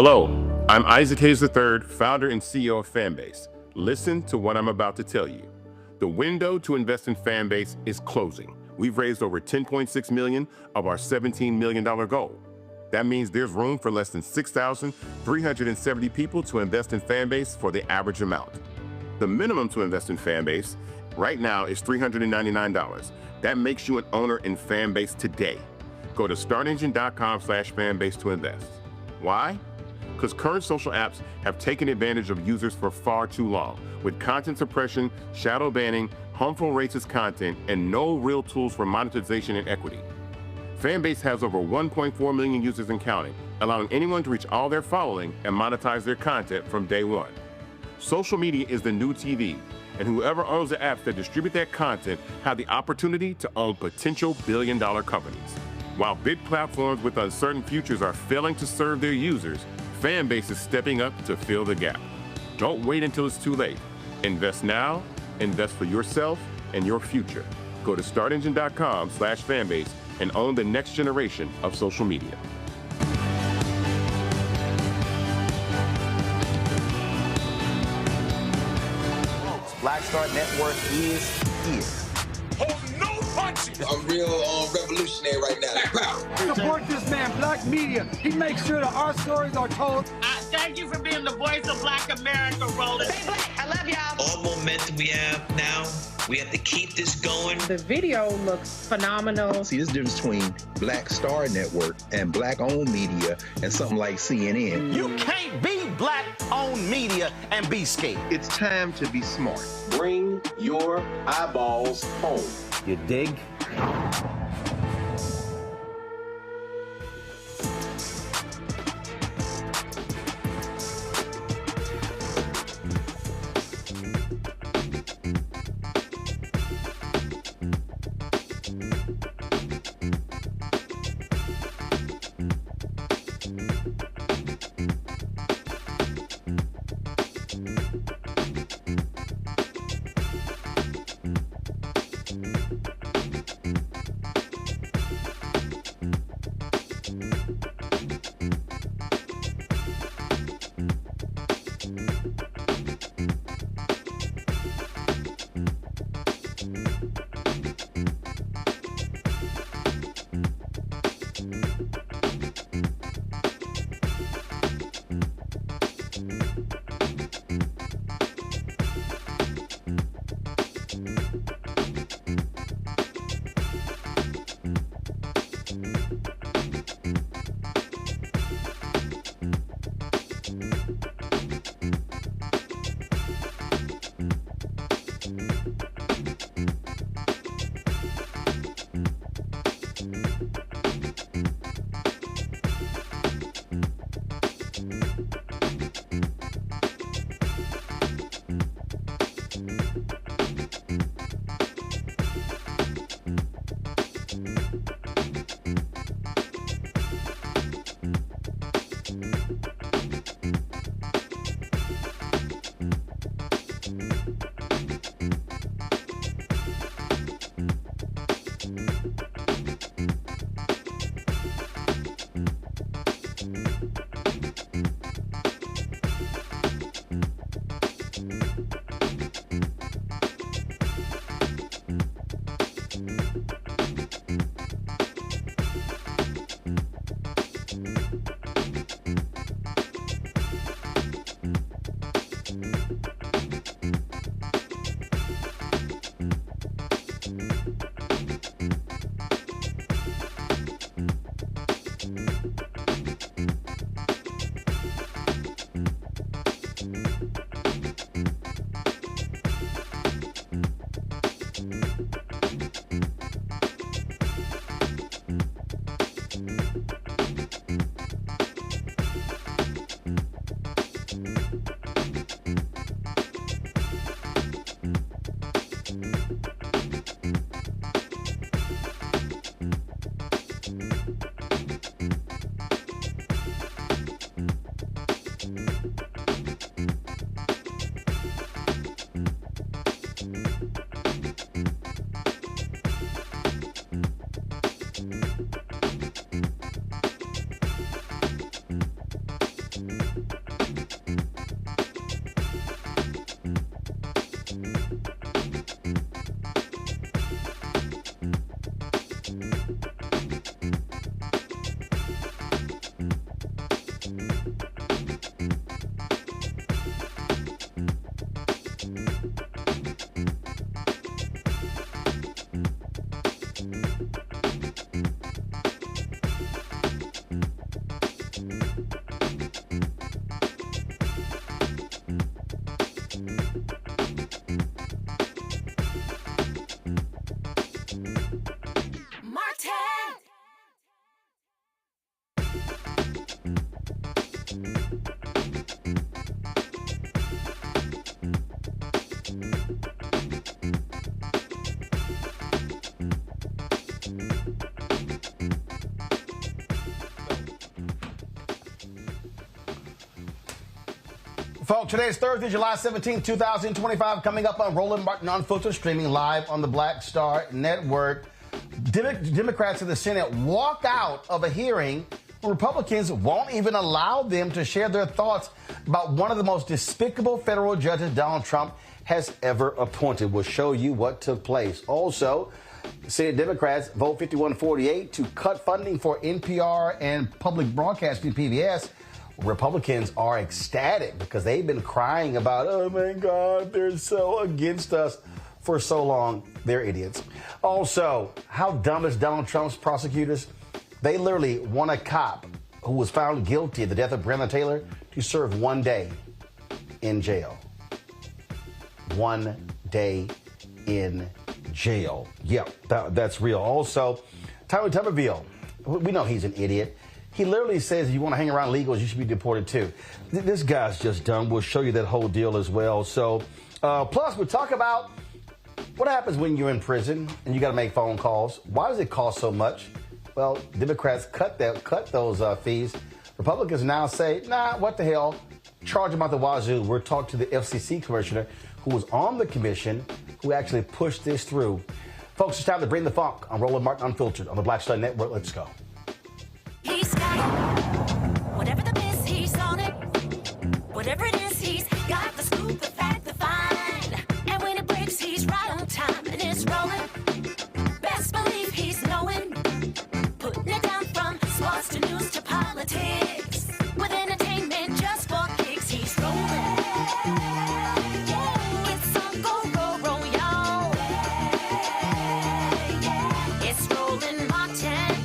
Hello, I'm Isaac Hayes III, founder and CEO of Fanbase. Listen to what I'm about to tell you. The window to invest in Fanbase is closing. We've raised over $10.6 million of our $17 million goal. That means there's room for less than 6,370 people to invest in Fanbase for the average amount. The minimum to invest in Fanbase right now is $399. That makes you an owner in Fanbase today. Go to startengine.com/fanbase to invest. Why? Because current social apps have taken advantage of users for far too long, with content suppression, shadow banning, harmful racist content, and no real tools for monetization and equity. Fanbase has over 1.4 million users and counting, allowing anyone to reach all their following and monetize their content from day one. Social media is the new TV, and whoever owns the apps that distribute that content have the opportunity to own potential billion-dollar companies. While big platforms with uncertain futures are failing to serve their users, Fanbase is stepping up to fill the gap. Don't wait until it's too late. Invest now, invest for yourself and your future. Go to startengine.com/fanbase and own the next generation of social media. Black Star Network is here. Hold no punches. I'm real revolutionary right now. Support this man, Black Media. He makes sure that our stories are told. Thank you for being the voice of Black America, Roland. Stay black. I love y'all. All momentum we have now, we have to keep this going. The video looks phenomenal. See, there's a difference between Black Star Network and Black-owned media and something like CNN. You can't be Black-owned media and be scared. It's time to be smart. Bring your eyeballs home. You dig? Folks, today is Thursday, July 17, 2025. Coming up on Roland Martin Unfiltered, streaming live on the Black Star Network. Democrats in the Senate walk out of a hearing where Republicans won't even allow them to share their thoughts about one of the most despicable federal judges Donald Trump has ever appointed. We'll show you what took place. Also, Senate Democrats vote 51-48 to cut funding for NPR and public broadcasting PBS. Republicans are ecstatic because they've been crying about, oh my God, they're so against us for so long. They're idiots. Also, how dumb is Donald Trump's prosecutors? They literally want a cop who was found guilty of the death of Breonna Taylor to serve 1 day in jail. 1 day in jail. Yep, that's real. Also, Tuberville, we know he's an idiot. He literally says if you want to hang around illegals, you should be deported too. This guy's just dumb. We'll show you that whole deal as well. So, plus we'll talk about what happens when you're in prison and you got to make phone calls. Why does it cost so much? Well, Democrats cut those fees. Republicans now say, nah, what the hell? Charge them out the wazoo. We're talking to the FCC Commissioner who was on the commission who actually pushed this through. Folks, it's time to bring the funk on Roland Martin Unfiltered on the Black Star Network. Let's go. He's got it. Whatever the miss, he's on it. Whatever it is, he's got the scoop, the fact, the find. And when it breaks, he's right on time and it's rolling. Best believe he's knowing. Putting it down from sports to news to politics. With entertainment just for kicks, he's rolling. It's on go, y'all. It's Roland Martin.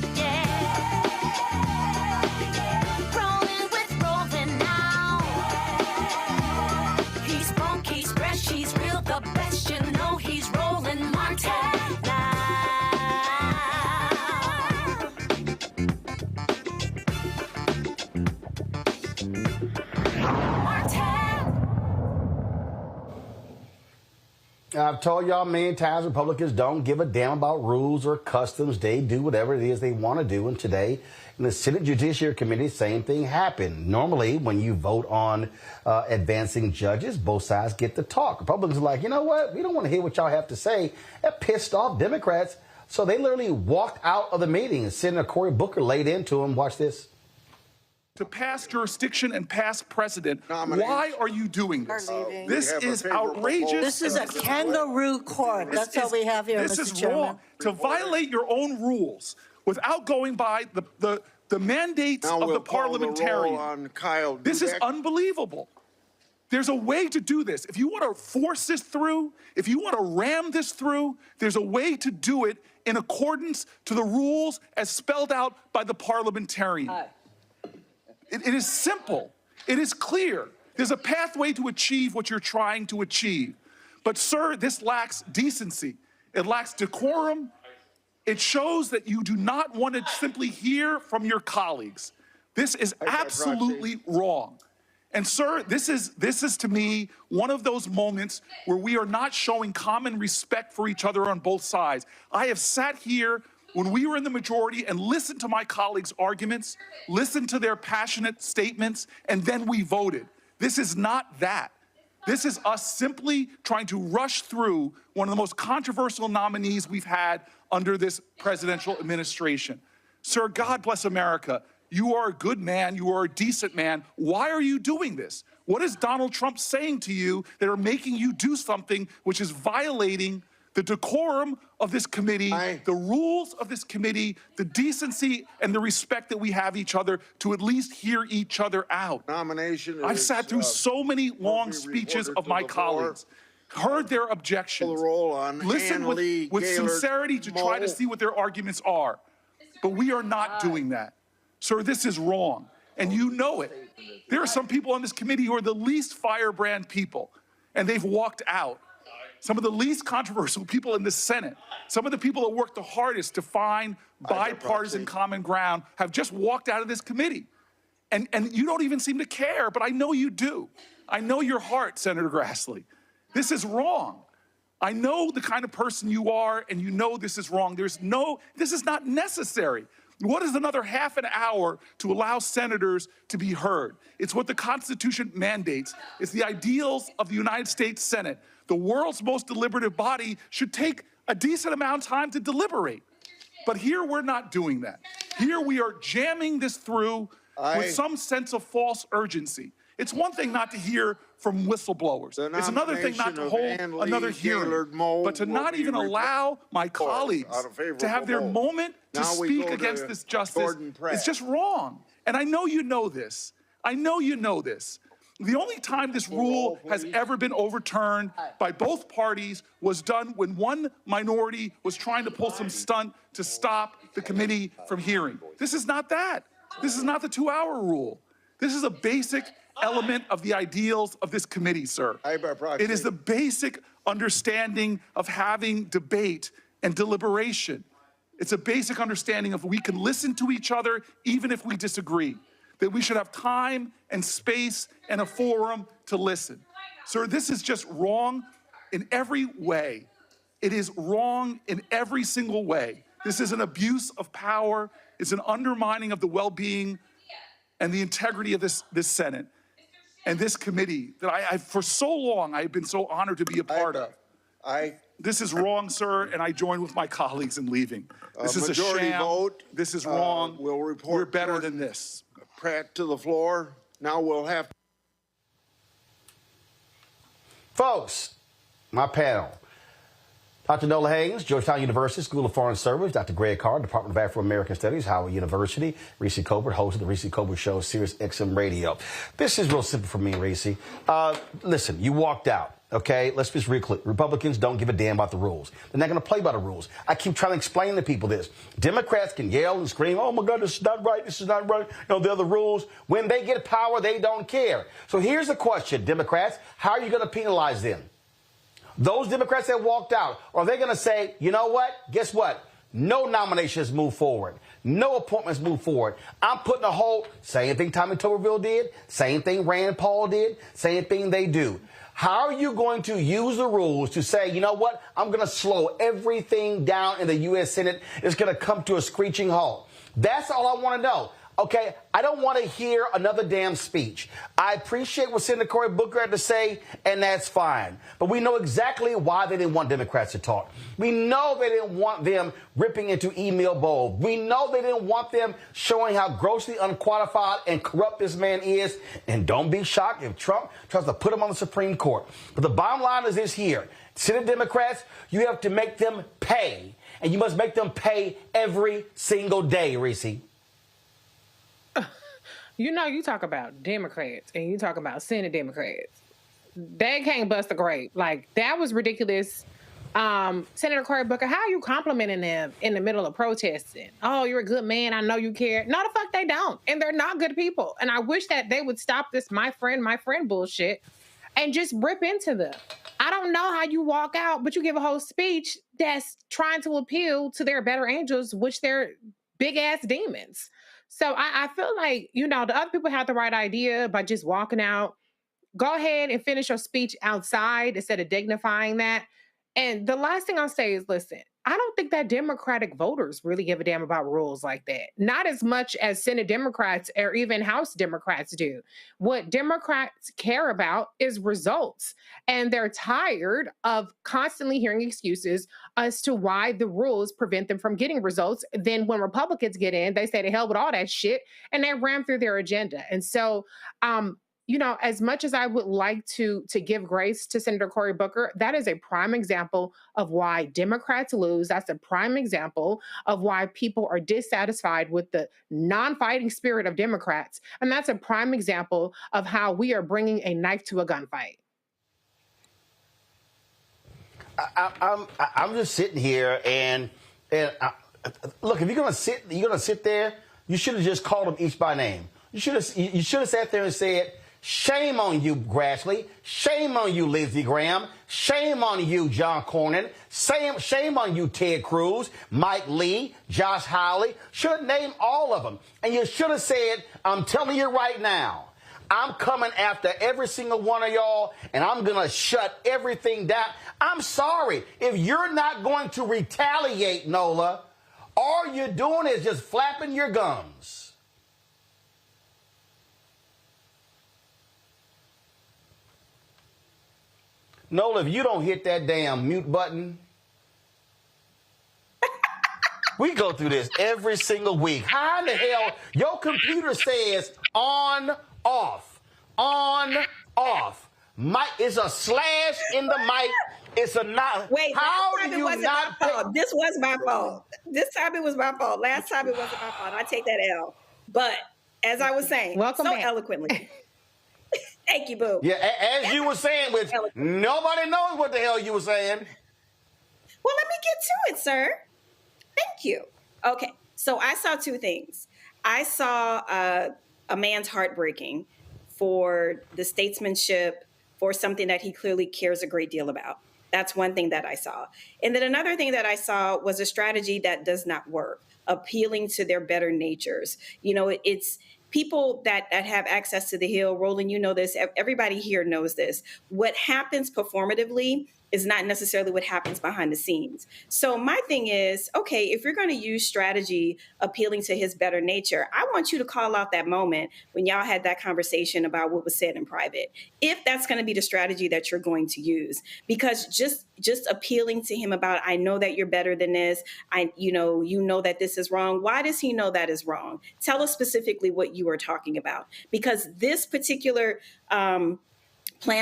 I've told y'all many times Republicans don't give a damn about rules or customs. They do whatever it is they want to do. And today, in the Senate Judiciary Committee, same thing happened. Normally, when you vote on advancing judges, both sides get to talk. Republicans are like, you know what? We don't want to hear what y'all have to say. That pissed off Democrats. So they literally walked out of the meeting. And Senator Cory Booker laid into him. Watch this. To pass jurisdiction and pass precedent. Why are you doing this? This is outrageous. This is a kangaroo court. That's all we have here, Mr. Chairman. This is wrong. To violate your own rules without going by the mandates of the parliamentarian. This is unbelievable. There's a way to do this. If you want to force this through, if you want to ram this through, there's a way to do it in accordance to the rules as spelled out by the parliamentarian. It is simple. It is clear. There's a pathway to achieve what you're trying to achieve. But, sir, this lacks decency. It lacks decorum. It shows that you do not want to simply hear from your colleagues. This is absolutely wrong. And, sir, this is to me one of those moments where we are not showing common respect for each other on both sides. I have sat here when we were in the majority and listened to my colleagues' arguments, listened to their passionate statements, and then we voted. This is not that. This is us simply trying to rush through one of the most controversial nominees we've had under this presidential administration. Sir, God bless America. You are a good man. You are a decent man. Why are you doing this? What is Donald Trump saying to you that are making you do something which is violating the decorum of this committee, the rules of this committee, the decency and the respect that we have each other to at least hear each other out? I've sat through so many long speeches of my colleagues, heard their objections, listened with sincerity to try to see what their arguments are. But we are not doing that. Sir, this is wrong, and you know it. There are some people on this committee who are the least firebrand people. and they've walked out. Some of the least controversial people in the Senate, some of the people that worked the hardest to find bipartisan common ground have just walked out of this committee. And you don't even seem to care, but I know you do. I know your heart, Senator Grassley. This is wrong. I know the kind of person you are, and you know this is wrong. This is not necessary. What is another half an hour to allow senators to be heard? It's what the Constitution mandates. It's the ideals of the United States Senate. The world's most deliberative body should take a decent amount of time to deliberate. But here we're not doing that. Here we are jamming this through with some sense of false urgency. It's one thing not to hear from whistleblowers. It's another thing not to hold another hearing, but to not even allow my colleagues to have their moment to speak against this justice is just wrong. And I know you know this. I know you know this. The only time this rule has ever been overturned by both parties was done when one minority was trying to pull some stunt to stop the committee from hearing. This is not that. This is not the 2-hour rule. This is a basic element of the ideals of this committee, sir. It is the basic understanding of having debate and deliberation. It's a basic understanding of we can listen to each other even if we disagree, that we should have time and space and a forum to listen. Sir, this is just wrong in every way. It is wrong in every single way. This is an abuse of power. It's an undermining of the well-being and the integrity of this Senate and this committee that I for so long, I've been so honored to be a part of. This is wrong, sir, and I join with my colleagues in leaving. This is a sham. Vote, this is wrong. We'll report. We're better than this. Pratt to the floor. Now we'll have. Folks, my panel. Dr. Nola Haynes, Georgetown University School of Foreign Service. Dr. Greg Carr, Department of Afro-American Studies, Howard University. Reese Colbert, host of the Reese Colbert Show, Sirius XM Radio. This is real simple for me, Reese. Listen, you walked out, okay? Let's just real clear. Republicans don't give a damn about the rules. They're not going to play by the rules. I keep trying to explain to people this. Democrats can yell and scream, oh, my God, this is not right, this is not right. You know, they're the rules. When they get power, they don't care. So here's the question, Democrats. How are you going to penalize them? Those Democrats that walked out, are they going to say, you know what? Guess what? No nominations move forward. No appointments move forward. I'm putting a hold. Same thing Tommy Tuberville did. Same thing Rand Paul did. Same thing they do. How are you going to use the rules to say, you know what? I'm going to slow everything down in the U.S. Senate. It's going to come to a screeching halt. That's all I want to know. Okay, I don't want to hear another damn speech. I appreciate what Senator Cory Booker had to say, and that's fine. But we know exactly why they didn't want Democrats to talk. We know they didn't want them ripping into email bowls. We know they didn't want them showing how grossly unqualified and corrupt this man is. And don't be shocked if Trump tries to put him on the Supreme Court. But the bottom line is this here. Senate Democrats, you have to make them pay. And you must make them pay every single day, Reese. You know, you talk about Democrats and you talk about Senate Democrats. They can't bust a grape. Like, that was ridiculous. Senator Cory Booker, how are you complimenting them in the middle of protesting? Oh, you're a good man. I know you care. No, the fuck they don't. And they're not good people. And I wish that they would stop this my friend bullshit and just rip into them. I don't know how you walk out, but you give a whole speech that's trying to appeal to their better angels, which they're big-ass demons. So I feel like, you know, the other people have the right idea by just walking out. Go ahead and finish your speech outside instead of dignifying that. And the last thing I'll say is, listen, I don't think that Democratic voters really give a damn about rules like that. Not as much as Senate Democrats or even House Democrats do. What Democrats care about is results. And they're tired of constantly hearing excuses as to why the rules prevent them from getting results. Then when Republicans get in, they say to hell with all that shit, and they ram through their agenda. And so, you know, as much as I would like to give grace to Senator Cory Booker, that is a prime example of why Democrats lose. That's a prime example of why people are dissatisfied with the non-fighting spirit of Democrats. And that's a prime example of how we are bringing a knife to a gunfight. I'm just sitting here and look, if you're gonna sit there, you should have just called them each by name. You should have sat there and said, Shame on you, Grassley. Shame on you, Lindsey Graham. Shame on you, John Cornyn. Shame on you, Ted Cruz, Mike Lee, Josh Hawley. Should name all of them. And you should have said, I'm telling you right now, I'm coming after every single one of y'all, and I'm going to shut everything down. I'm sorry. If you're not going to retaliate, Nola, all you're doing is just flapping your gums. Nola, if you don't hit that damn mute button, we go through this every single week. How in the hell your computer says on, off, on, off? Mic is a slash in the mic. It's a not. Wait, how last time do it you wasn't not? my fault. This was my fault. This time it was my fault. Last time it wasn't my fault. I take that L. But as I was saying, welcome so back. Eloquently. Thank you, boo. Yeah, as you were saying, which nobody knows what the hell you were saying. Well, let me get to it, sir. Thank you. Okay, so I saw two things. I saw a man's heart breaking for the statesmanship, for something that he clearly cares a great deal about. That's one thing that I saw. And then another thing that I saw was a strategy that does not work, appealing to their better natures. You know, it's people that have access to the Hill. Roland, you know this. Everybody here knows this. What happens performatively is not necessarily what happens behind the scenes. So my thing is, okay, if you're going to use strategy appealing to his better nature, I want you to call out that moment when y'all had that conversation about what was said in private, if that's going to be the strategy that you're going to use. Because just appealing to him about, I know that you're better than this, you know that this is wrong. Why does he know that is wrong? Tell us specifically what you are talking about. Because this particular plan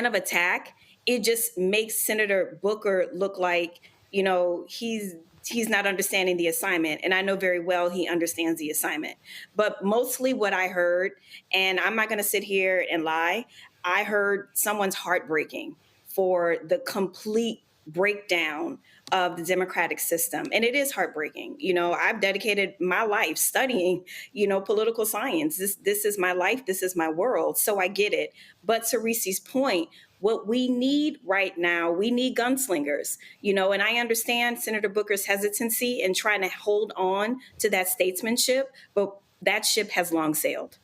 of attack, it just makes Senator Booker look like, you know, he's not understanding the assignment. And I know very well he understands the assignment. But mostly what I heard, and I'm not going to sit here and lie, I heard someone's heart breaking for the complete breakdown of the democratic system. And it is heartbreaking. You know, I've dedicated my life studying, you know, political science. This is my life. This is my world. So I get it. But to Reese's point, what we need right now, we need gunslingers, you know, and I understand Senator Booker's hesitancy in trying to hold on to that statesmanship, but that ship has long sailed.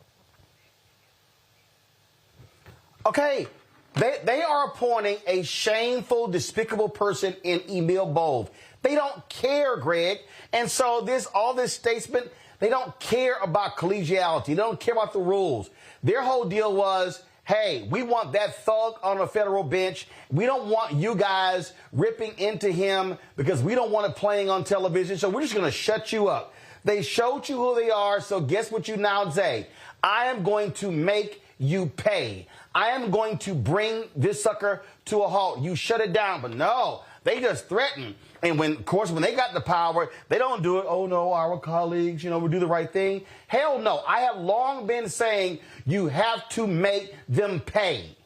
Okay, they are appointing a shameful, despicable person in Emil Bove. They don't care, Greg. And so all this statesman, they don't care about collegiality. They don't care about the rules. Their whole deal was, hey, we want that thug on a federal bench. We don't want you guys ripping into him because we don't want it playing on television. So we're just going to shut you up. They showed you who they are. So guess what you now say? I am going to make you pay. I am going to bring this sucker to a halt. You shut it down. But no, they just threaten. And when they got the power, they don't do it. Oh, no, our colleagues, you know, we do the right thing. Hell no. I have long been saying you have to make them pay.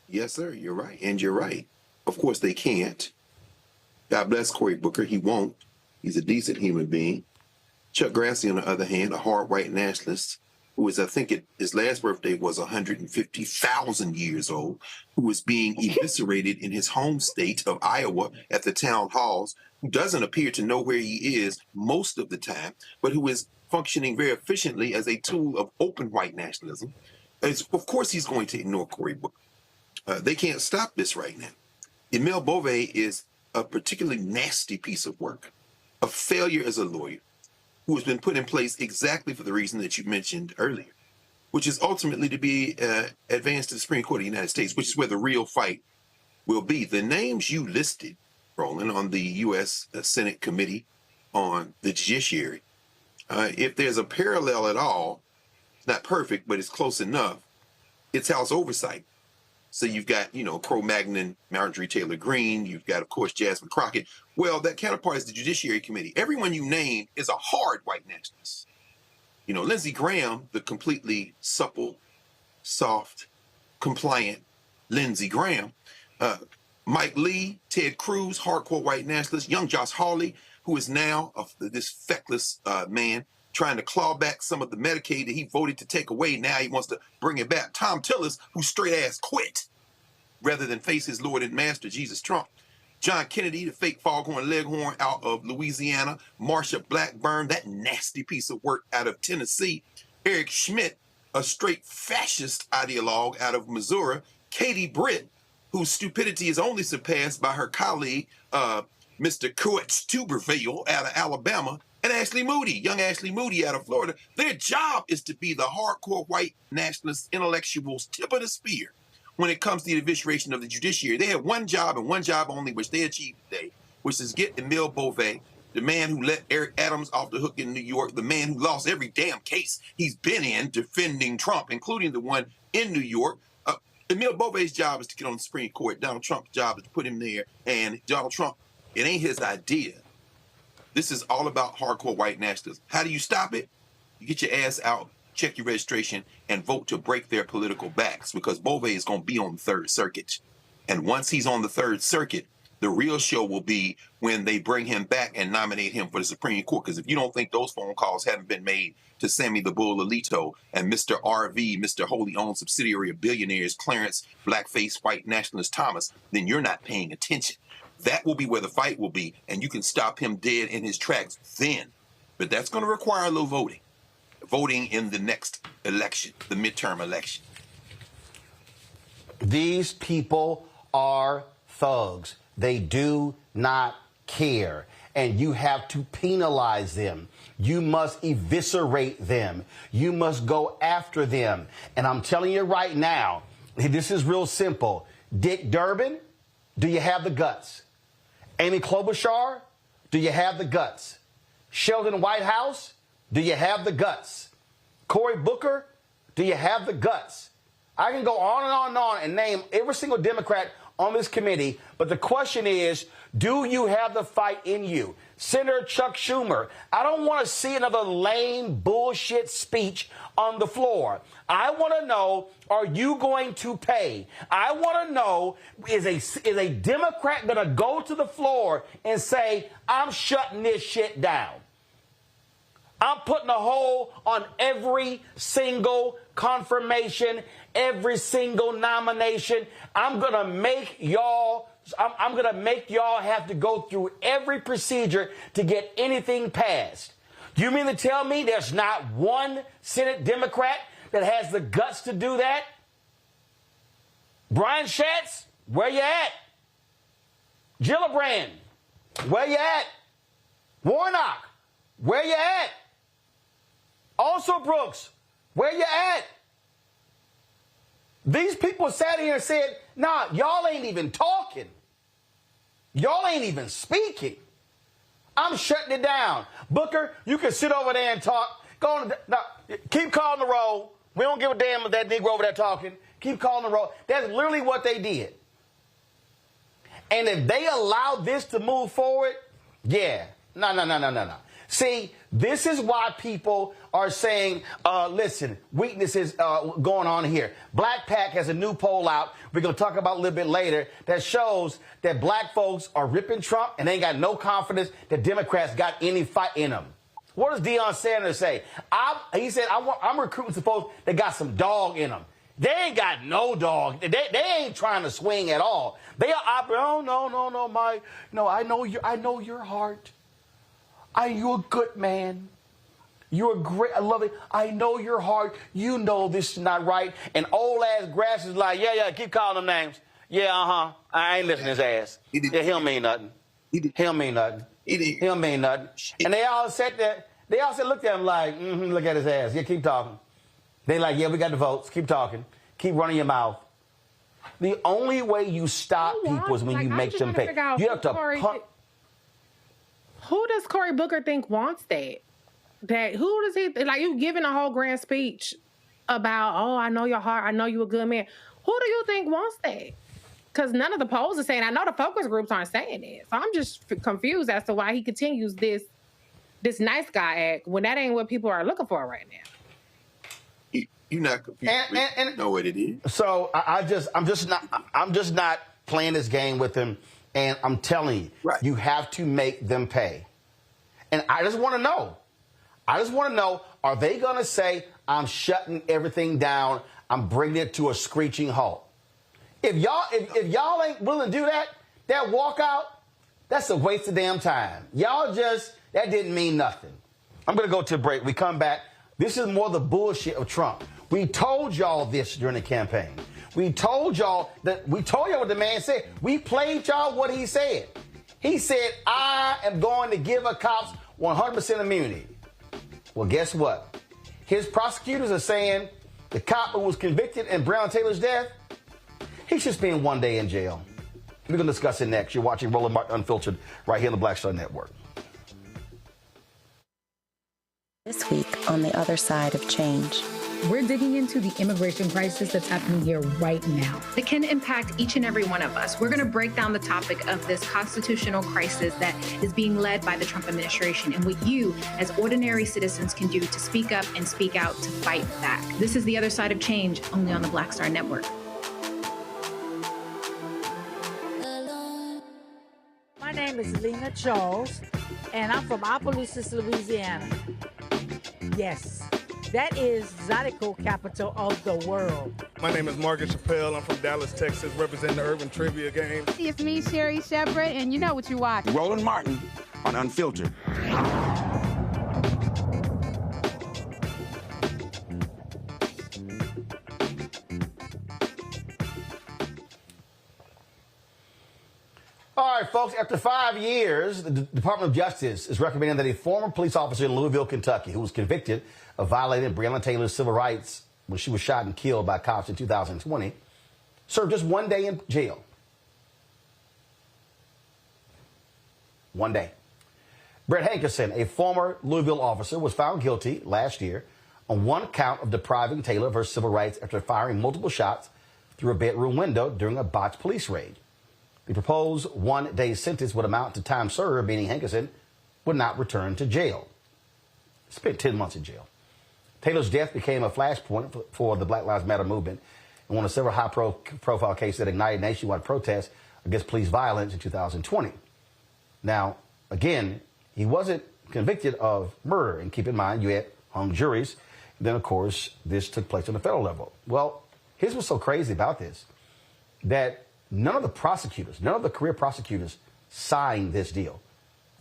Yes, sir. You're right. And you're right. Of course, they can't. God bless Cory Booker. He won't. He's a decent human being. Chuck Grassley, on the other hand, a hard white nationalist, who is, I think his last birthday was 150,000 years old, who is being eviscerated in his home state of Iowa at the town halls, who doesn't appear to know where he is most of the time, but who is functioning very efficiently as a tool of open white nationalism. Of course, he's going to ignore Cory Booker. They can't stop this right now. Emil Bove is a particularly nasty piece of work, a failure as a lawyer, who has been put in place exactly for the reason that you mentioned earlier, which is ultimately to be advanced to the Supreme Court of the United States, which is where the real fight will be. The names you listed, Roland, on the U.S. Senate Committee on the Judiciary, if there's a parallel at all, it's not perfect, but it's close enough, it's House Oversight. So you've got, you know, Cro-Magnon, Marjorie Taylor Greene. You've got, of course, Jasmine Crockett. Well, that counterpart is the Judiciary Committee. Everyone you name is a hard white nationalist. You know, Lindsey Graham, the completely supple, soft, compliant Lindsey Graham. Mike Lee, Ted Cruz, hardcore white nationalist. Young Josh Hawley, who is now this feckless man trying to claw back some of the Medicaid that he voted to take away. Now he wants to bring it back. Tom Tillis, who straight ass quit rather than face his Lord and Master, Jesus Trump. John Kennedy, the fake foghorn leghorn out of Louisiana. Marsha Blackburn, that nasty piece of work out of Tennessee. Eric Schmidt, a straight fascist ideologue out of Missouri. Katie Britt, whose stupidity is only surpassed by her colleague, Mr. Coates Tuberville out of Alabama, and Ashley Moody, young Ashley Moody out of Florida. Their job is to be the hardcore white nationalist intellectuals' tip of the spear when it comes to the evisceration of the judiciary. They have one job and one job only, which they achieved today, which is get Emile Beauvais, the man who let Eric Adams off the hook in New York, the man who lost every damn case he's been in defending Trump, including the one in New York. Emile Beauvais' job is to get on the Supreme Court. Donald Trump's job is to put him there. And Donald Trump, it ain't his idea. This is all about hardcore white nationalism. How do you stop it? You get your ass out, check your registration, and vote to break their political backs, because Beauvais is going to be on the Third Circuit. And once he's on the Third Circuit, the real show will be when they bring him back and nominate him for the Supreme Court. Because if you don't think those phone calls haven't been made to Sammy the Bull Alito and Mr. RV, Mr. Wholly Owned Subsidiary of Billionaires, Clarence Blackface White Nationalist Thomas, then you're not paying attention. That will be where the fight will be, and you can stop him dead in his tracks then. But that's going to require a little voting in the next election, the midterm election. These people are thugs. They do not care. And you have to penalize them. You must eviscerate them. You must go after them. And I'm telling you right now, this is real simple. Dick Durbin, do you have the guts? Amy Klobuchar, do you have the guts? Sheldon Whitehouse, do you have the guts? Cory Booker, do you have the guts? I can go on and on and on and name every single Democrat on this committee, but the question is, do you have the fight in you? Senator Chuck Schumer, I don't want to see another lame bullshit speech on the floor. I want to know, are you going to pay? I want to know, is a Democrat going to go to the floor and say, I'm shutting this shit down? I'm putting a hold on every single confirmation, every single nomination. I'm going to make y'all have to go through every procedure to get anything passed. Do you mean to tell me there's not one Senate Democrat that has the guts to do that? Brian Schatz, where you at? Gillibrand, where you at? Warnock, where you at? Also Brooks, where you at? These people sat here and said, nah, y'all ain't even talking. Y'all ain't even speaking. I'm shutting it down. Booker, you can sit over there and talk. Go on, keep calling the roll. We don't give a damn if that Negro over there talking. Keep calling the roll. That's literally what they did. And if they allow this to move forward, yeah. No. See, this is why people are saying, listen, weaknesses going on here. Black Pac has a new poll out we're going to talk about a little bit later that shows that black folks are ripping Trump and they ain't got no confidence that Democrats got any fight in them. What does Deion Sanders say? He said, I'm recruiting some folks that got some dog in them. They ain't got no dog. They ain't trying to swing at all. They are, no, I know your heart. You're a good man. You're great. I love it. I know your heart. You know this is not right. And old ass Grass is like, yeah, keep calling them names. Yeah, I ain't listening to his ass. Yeah, he don't mean nothing. He don't mean nothing. He don't mean nothing. And they all said that. They all said, look at him like, look at his ass. Yeah, keep talking. They like, yeah, we got the votes. Keep talking. Keep running your mouth. The only way you stop people is when you make them pay. You have to pump. Who does Cory Booker think wants that? Who does he, like, you giving a whole grand speech about, I know your heart, I know you a good man. Who do you think wants that? Because none of the polls are saying, I know the focus groups aren't saying it. So I'm just confused as to why he continues this nice guy act when that ain't what people are looking for right now. You're not confused. And know what it is. So I'm just not playing this game with him. And I'm telling you, you have to make them pay. And I just want to know. I just want to know, are they going to say, I'm shutting everything down, I'm bringing it to a screeching halt? If y'all ain't willing to do that, that walkout, that's a waste of damn time. Y'all just, that didn't mean nothing. I'm going to go to a break. We come back. This is more the bullshit of Trump. We told y'all this during the campaign. We told y'all what the man said. We played y'all what he said. He said, I am going to give a cops 100% immunity. Well, guess what? His prosecutors are saying the cop who was convicted in Breonna Taylor's death, he should spend 1 day in jail. We're going to discuss it next. You're watching Roland Martin Unfiltered right here on the Black Star Network. This week on The Other Side of Change. We're digging into the immigration crisis that's happening here right now. It can impact each and every one of us. We're going to break down the topic of this constitutional crisis that is being led by the Trump administration and what you, as ordinary citizens, can do to speak up and speak out to fight back. This is The Other Side of Change, only on the Black Star Network. My name is Lena Charles, and I'm from Opelousas, Louisiana. Yes. That is Zydeco capital of the world. My name is Margaret Chappelle. I'm from Dallas, Texas, representing the Urban Trivia Game. It's me, Sherry Shepherd, and you know what you watch. Roland Martin on Unfiltered. All right, folks, after 5 years, the Department of Justice is recommending that a former police officer in Louisville, Kentucky, who was convicted of violating Breonna Taylor's civil rights when she was shot and killed by cops in 2020, serve just 1 day in jail. 1 day. Brett Hankerson, a former Louisville officer, was found guilty last year on one count of depriving Taylor of her civil rights after firing multiple shots through a bedroom window during a botched police raid. The proposed 1 day sentence would amount to time served, meaning Hankerson would not return to jail. Spent 10 months in jail. Taylor's death became a flashpoint for the Black Lives Matter movement and one of several high-profile cases that ignited nationwide protests against police violence in 2020. Now, again, he wasn't convicted of murder. And keep in mind, you had hung juries. Then, of course, this took place on the federal level. Well, here's what's so crazy about this, that none of the prosecutors, none of the career prosecutors signed this deal.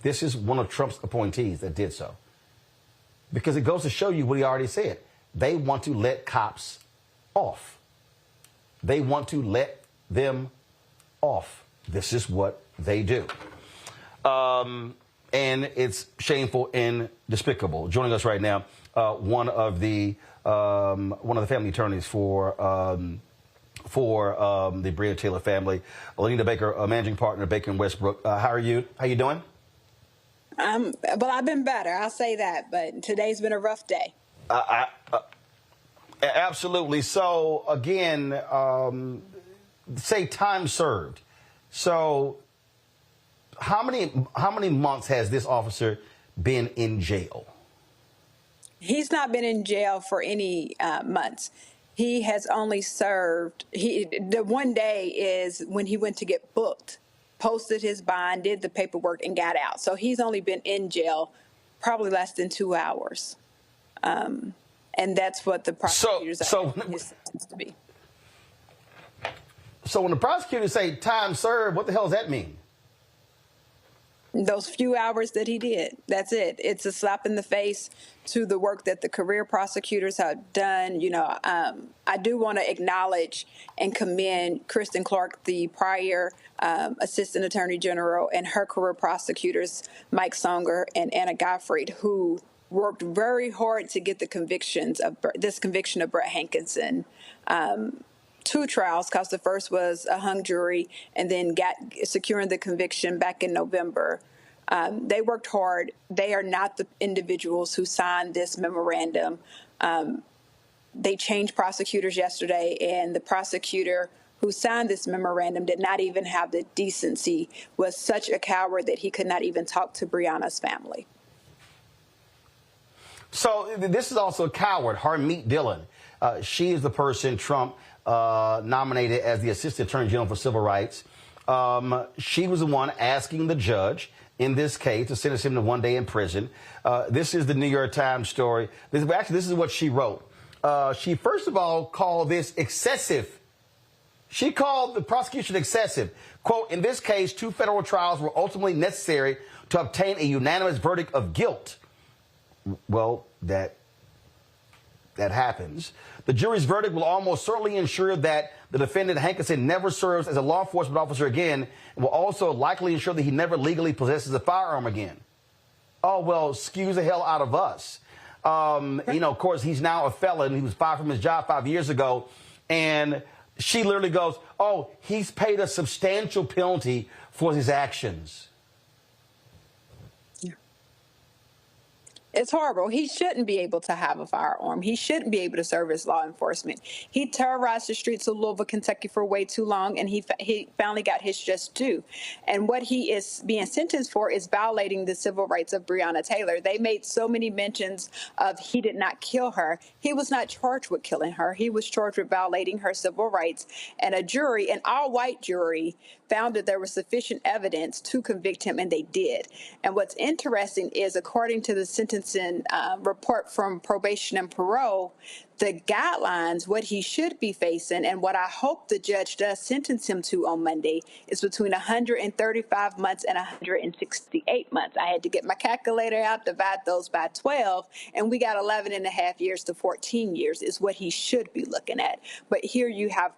This is one of Trump's appointees that did so. Because it goes to show you what he already said. They want to let cops off. They want to let them off. This is what they do. And it's shameful and despicable. Joining us right now, one of the family attorneys for the Bria Taylor family, Lenita Baker, managing partner, Baker & Westbrook. How are you? How you doing? Well, I've been better. I'll say that. But today's been a rough day. Absolutely. So, again, say time served. So how many months has this officer been in jail? He's not been in jail for any months. He has only served, the 1 day is when he went to get booked, posted his bond, did the paperwork, and got out. So he's only been in jail probably less than 2 hours. And that's what the prosecutors are his sentence to be. So when the prosecutors say time served, what the hell does that mean? Those few hours that he did, that's it. It's a slap in the face to the work that the career prosecutors have done. You know, I do want to acknowledge and commend Kristen Clark, the prior Assistant Attorney General, and her career prosecutors, Mike Songer and Anna Gottfried, who worked very hard to get the convictions of this conviction of Brett Hankerson. 2 trials, because the first was a hung jury, and then securing the conviction back in November. They worked hard. They are not the individuals who signed this memorandum. They changed prosecutors yesterday, and the prosecutor who signed this memorandum did not even have the decency, was such a coward that he could not even talk to Breonna's family. So this is also a coward, Harmeet Dhillon. She is the person Trump nominated as the Assistant Attorney General for Civil Rights. She was the one asking the judge in this case to sentence him to 1 day in prison. This is the New York Times story. This is what she wrote. She, first of all, called this excessive. She called the prosecution excessive. Quote, in this case, 2 federal trials were ultimately necessary to obtain a unanimous verdict of guilt. Well, that happens. The jury's verdict will almost certainly ensure that the defendant, Hankerson, never serves as a law enforcement officer again, and will also likely ensure that he never legally possesses a firearm again. Oh, well, excuse the hell out of us. Of course, he's now a felon. He was fired from his job 5 years ago. And she literally goes, oh, he's paid a substantial penalty for his actions. It's horrible. He shouldn't be able to have a firearm. He shouldn't be able to serve as law enforcement. He terrorized the streets of Louisville, Kentucky for way too long, and he finally got his just due. And what he is being sentenced for is violating the civil rights of Breonna Taylor. They made so many mentions of he did not kill her. He was not charged with killing her. He was charged with violating her civil rights. And a jury, an all-white jury, found that there was sufficient evidence to convict him, and they did. And what's interesting is, according to the sentencing report from probation and parole, the guidelines, what he should be facing, and what I hope the judge does sentence him to on Monday, is between 135 months and 168 months. I had to get my calculator out, divide those by 12, and we got 11 and a half years to 14 years is what he should be looking at. But here you have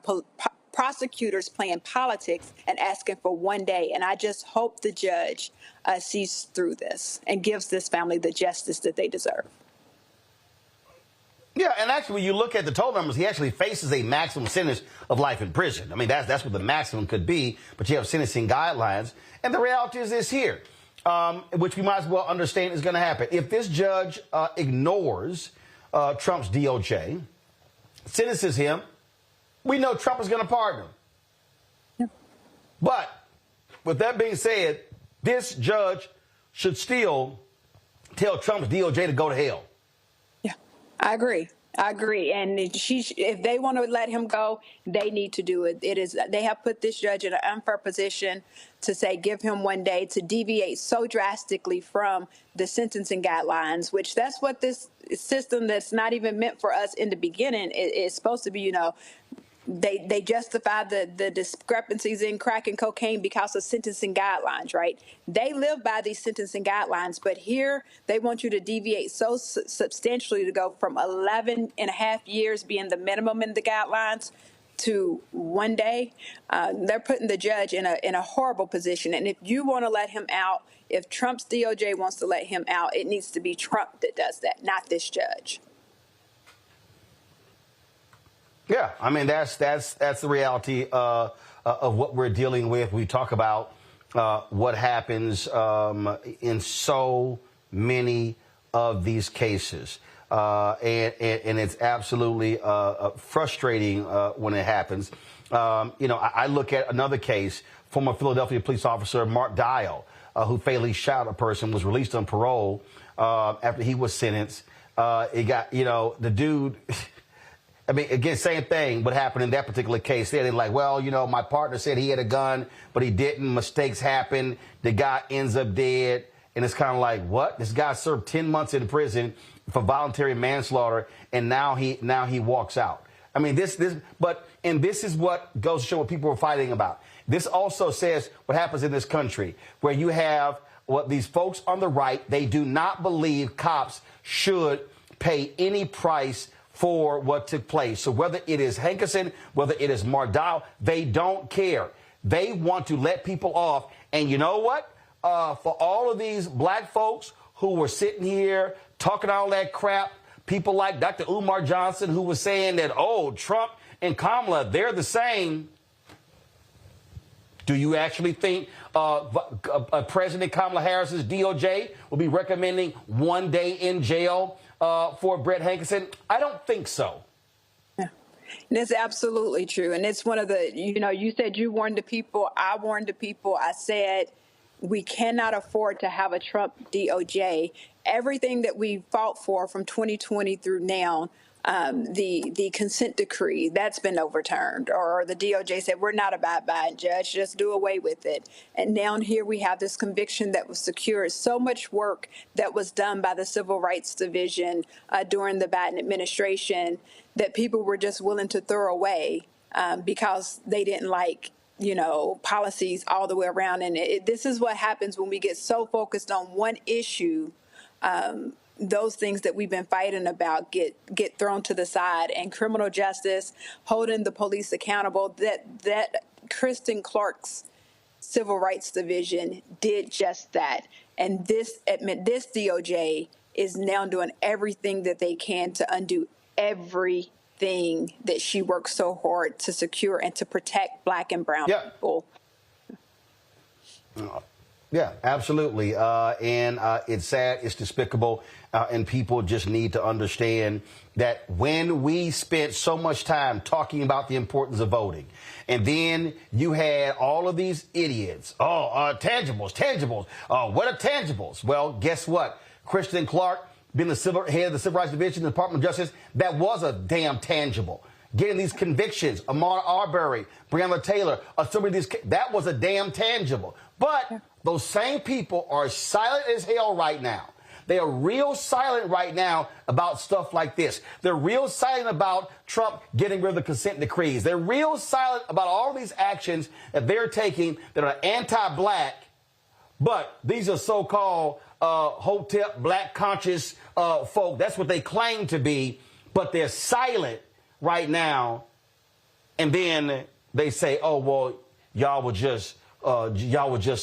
prosecutors playing politics and asking for 1 day. And I just hope the judge sees through this and gives this family the justice that they deserve. Yeah, and actually, when you look at the total numbers, he actually faces a maximum sentence of life in prison. I mean, that's what the maximum could be, but you have sentencing guidelines. And the reality is this here, which we might as well understand is going to happen. If this judge ignores Trump's DOJ, sentences him, we know Trump is going to pardon him. Yeah. But with that being said, this judge should still tell Trump's DOJ to go to hell. Yeah, I agree. And if they want to let him go, they need to do it. They have put this judge in an unfair position to say, give him 1 day, to deviate so drastically from the sentencing guidelines, which that's what this system that's not even meant for us in the beginning is supposed to be, They justify the discrepancies in crack and cocaine because of sentencing guidelines, right? They live by these sentencing guidelines, but here they want you to deviate so substantially to go from 11 and a half years being the minimum in the guidelines to 1 day. They're putting the judge in a horrible position. And if you want to let him out, if Trump's DOJ wants to let him out, it needs to be Trump that does that, not this judge. Yeah, I mean, that's the reality of what we're dealing with. We talk about what happens in so many of these cases. And it's absolutely frustrating when it happens. I look at another case, former Philadelphia police officer Mark Dial, who fatally shot a person, was released on parole after he was sentenced. It got, the dude... I mean, again, same thing. What happened in that particular case? They're like, well, my partner said he had a gun, but he didn't. Mistakes happen. The guy ends up dead. And it's kind of like, what? This guy served 10 months in prison for voluntary manslaughter, and now he walks out. I mean, this is what goes to show what people are fighting about. This also says what happens in this country, where you have these folks on the right. They do not believe cops should pay any price for what took place. So whether it is Hankerson, whether it is Mardal, they don't care. They want to let people off. And you know what? For all of these black folks who were sitting here talking all that crap, people like Dr. Umar Johnson, who was saying that, Trump and Kamala, they're the same. Do you actually think President Kamala Harris's DOJ will be recommending 1 day in jail for Brett Hankerson? I don't think so. Yeah. And it's absolutely true. And it's one of the, you said you warned the people. I warned the people. I said we cannot afford to have a Trump DOJ. Everything that we fought for from 2020 through now, The consent decree, that's been overturned, or the DOJ said, we're not abide by it, judge, just do away with it. And now here we have this conviction that was secured. So much work that was done by the Civil Rights Division during the Biden administration that people were just willing to throw away because they didn't like, policies all the way around. And this is what happens when we get so focused on one issue. Those things that we've been fighting about get thrown to the side, and criminal justice, holding the police accountable, that Kristen Clark's Civil Rights Division did just that. And this DOJ is now doing everything that they can to undo everything that she worked so hard to secure and to protect Black and brown people. Yeah, absolutely. And it's sad, it's despicable, and people just need to understand that when we spent so much time talking about the importance of voting, and then you had all of these idiots, tangibles, what are tangibles? Well, guess what? Kristen Clark, being the head of the Civil Rights Division, the Department of Justice, that was a damn tangible. Getting these convictions, Ahmaud Arbery, Breonna Taylor, that was a damn tangible. But those same people are silent as hell right now. They are real silent right now about stuff like this. They're real silent about Trump getting rid of the consent decrees. They're real silent about all these actions that they're taking that are anti-Black, but these are so-called hotep Black conscious folk. That's what they claim to be, but they're silent right now. And then they say, oh, well, y'all were just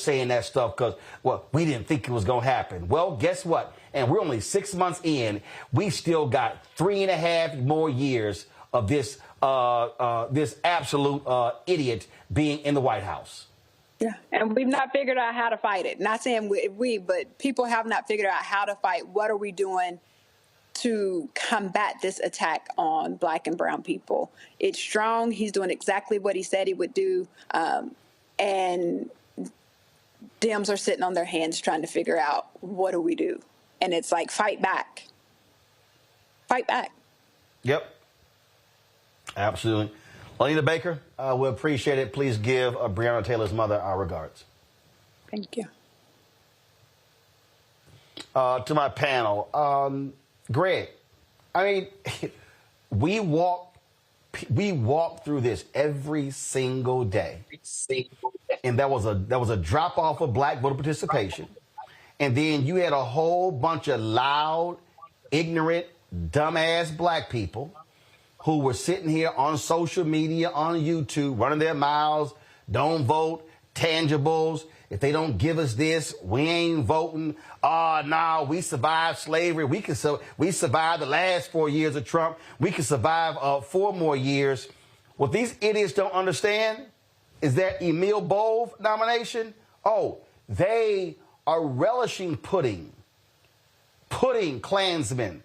saying that stuff because, well, we didn't think it was going to happen. Well, guess what? And we're only 6 months in. We still got 3.5 more years of this absolute idiot being in the White House. Yeah, and we've not figured out how to fight it. Not saying we, but people have not figured out how to fight. What are we doing to combat this attack on Black and brown people? It's strong. He's doing exactly what he said he would do. And Dems are sitting on their hands trying to figure out, what do we do? And it's like, fight back. Fight back. Yep. Absolutely. Lenita Baker, we appreciate it. Please give Breonna Taylor's mother our regards. Thank you. To my panel, Greg, I mean, we walk through this every single day. And that was a drop off of Black voter participation. And then you had a whole bunch of loud, ignorant, dumbass Black people who were sitting here on social media, on YouTube, running their mouths, don't vote, tangibles. If they don't give us this, we ain't voting. No, we survived slavery. We survived the last 4 years of Trump. We can survive 4 more years. What these idiots don't understand is that Emil Bove nomination, they are relishing putting Klansmen,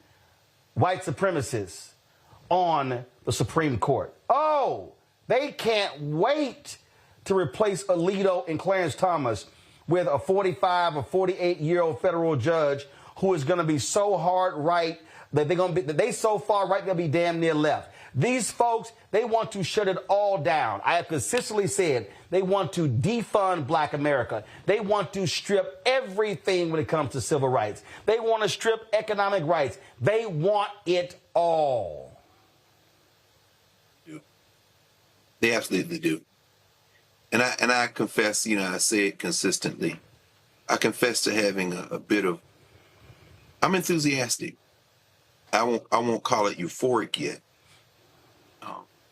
white supremacists, on the Supreme Court. They can't wait to replace Alito and Clarence Thomas with a 45 or 48-year-old federal judge who is going to be so hard right that they so far right they'll be damn near left. These folks, they want to shut it all down. I have consistently said they want to defund Black America. They want to strip everything when it comes to civil rights. They want to strip economic rights. They want it all. They absolutely do. And I confess, I say it consistently. I confess to having a bit of, I'm enthusiastic. I won't call it euphoric yet.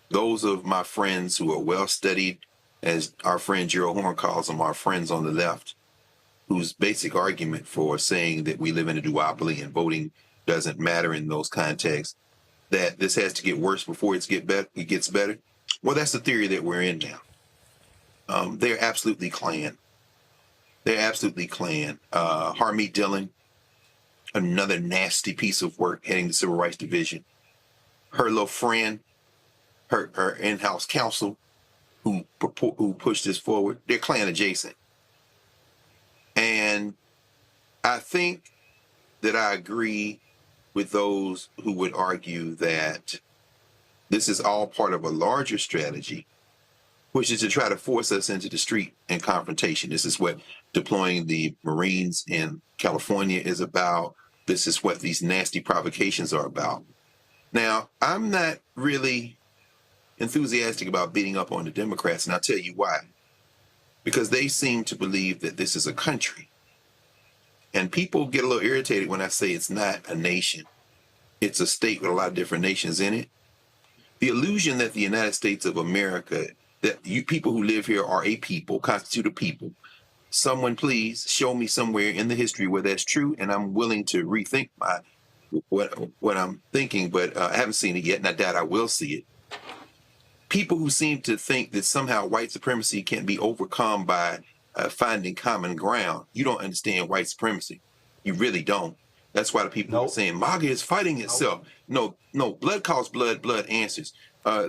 Those of my friends who are well-studied, as our friend Gerald Horn calls them, our friends on the left, whose basic argument for saying that we live in a duopoly and voting doesn't matter in those contexts, that this has to get worse before it gets better. Well, that's the theory that we're in now. They're absolutely Klan. They're absolutely Klan. Harmeet Dhillon, another nasty piece of work heading the Civil Rights Division. Her little friend, her in-house counsel who pushed this forward, they're Klan adjacent. And I think that I agree with those who would argue that this is all part of a larger strategy, which is to try to force us into the street and confrontation. This is what deploying the Marines in California is about. This is what these nasty provocations are about. Now, I'm not really enthusiastic about beating up on the Democrats, and I'll tell you why. Because they seem to believe that this is a country. And people get a little irritated when I say it's not a nation. It's a state with a lot of different nations in it. The illusion that the United States of America, that you people who live here are a people, constitute a people. Someone please show me somewhere in the history where that's true, and I'm willing to rethink what I'm thinking, but I haven't seen it yet, and I doubt I will see it. People who seem to think that somehow white supremacy can be overcome by finding common ground. You don't understand white supremacy. You really don't. That's why the people are saying MAGA is fighting itself. No, blood calls blood, blood answers.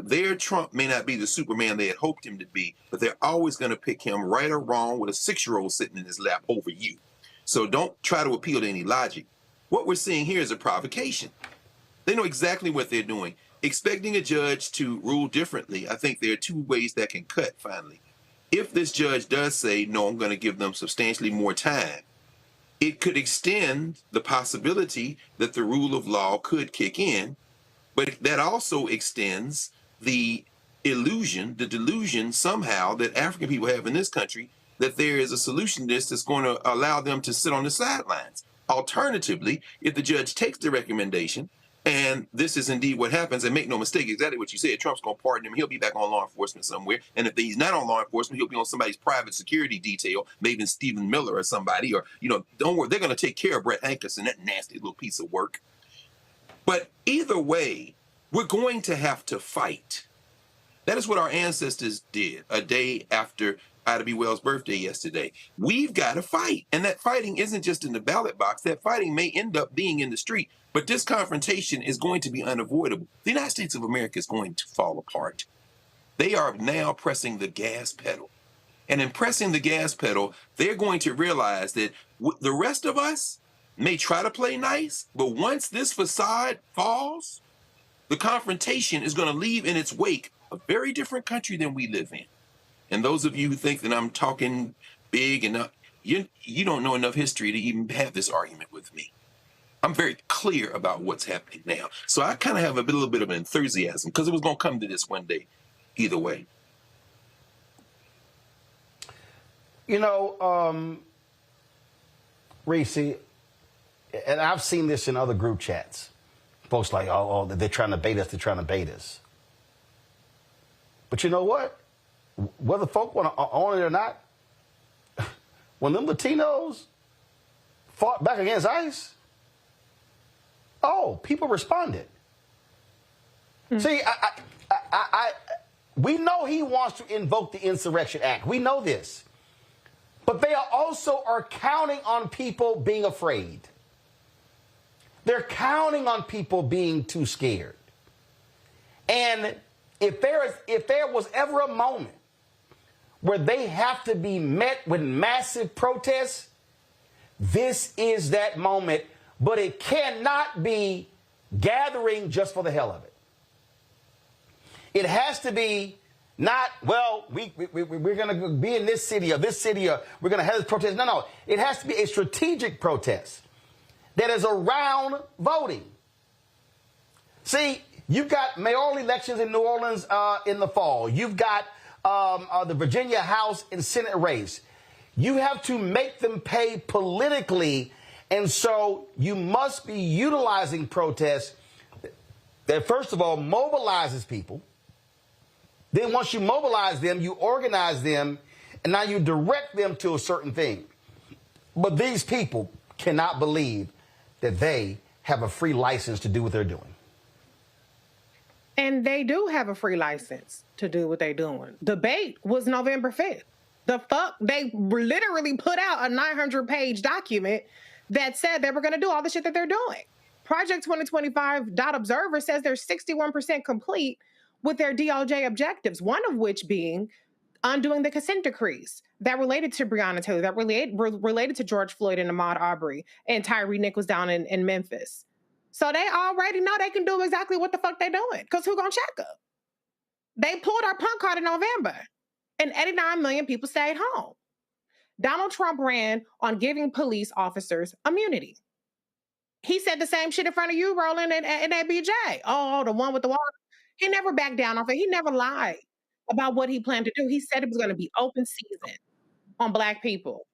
Their Trump may not be the Superman they had hoped him to be, but they're always going to pick him right or wrong with a 6-year-old sitting in his lap over you. So don't try to appeal to any logic. What we're seeing here is a provocation. They know exactly what they're doing. Expecting a judge to rule differently, I think there are two ways that can cut finally. If this judge does say, no, I'm going to give them substantially more time, it could extend the possibility that the rule of law could kick in, but that also extends the illusion, the delusion somehow that African people have in this country that there is a solution to this that's going to allow them to sit on the sidelines. Alternatively, if the judge takes the recommendation, and this is indeed what happens, and make no mistake, exactly what you said, Trump's going to pardon him. He'll be back on law enforcement somewhere. And if he's not on law enforcement, he'll be on somebody's private security detail, maybe Stephen Miller or somebody, or, don't worry, they're going to take care of Brett Hankerson, that nasty little piece of work. But either way, we're going to have to fight. That is what our ancestors did a day after Ida B. Wells' birthday yesterday. We've got to fight. And that fighting isn't just in the ballot box. That fighting may end up being in the street. But this confrontation is going to be unavoidable. The United States of America is going to fall apart. They are now pressing the gas pedal. And in pressing the gas pedal, they're going to realize that the rest of us may try to play nice, but once this facade falls, the confrontation is going to leave in its wake a very different country than we live in. And those of you who think that I'm talking big enough, you don't know enough history to even have this argument with me. I'm very clear about what's happening now. So I kind of have a little bit of an enthusiasm because it was going to come to this one day, either way. Reese, and I've seen this in other group chats. Folks like, oh, they're trying to bait us, But you know what? Whether folk want to own it or not, when them Latinos fought back against ICE, people responded. See, we know he wants to invoke the Insurrection Act. We know this. But they are counting on people being afraid. They're counting on people being too scared. And if there was ever a moment where they have to be met with massive protests, this is that moment. But it cannot be gathering just for the hell of it. It has to be not, well, we're going to be in this city or we're going to have this protest. No. It has to be a strategic protest that is around voting. See, you've got mayoral elections in New Orleans in the fall. You've got the Virginia House and Senate race. You have to make them pay politically. And so you must be utilizing protests that, first of all, mobilizes people. Then once you mobilize them, you organize them, and now you direct them to a certain thing. But these people cannot believe that they have a free license to do what they're doing. And they do have a free license to do what they're doing. Debate was November 5th. The fuck? They literally put out a 900-page document that said they were going to do all the shit that they're doing. Project 2025.Observer says they're 61% complete with their DOJ objectives, one of which being undoing the consent decrees that related to Breonna Taylor, that related to George Floyd and Ahmaud Arbery, and Tyre Nichols down in Memphis. So they already know they can do exactly what the fuck they doing. Because who gonna check them? They pulled our punk card in November, and 89 million people stayed home. Donald Trump ran on giving police officers immunity. He said the same shit in front of you, Roland, and that BJ. Oh, the one with the water. He never backed down off it. He never lied about what he planned to do. He said it was going to be open season on Black people.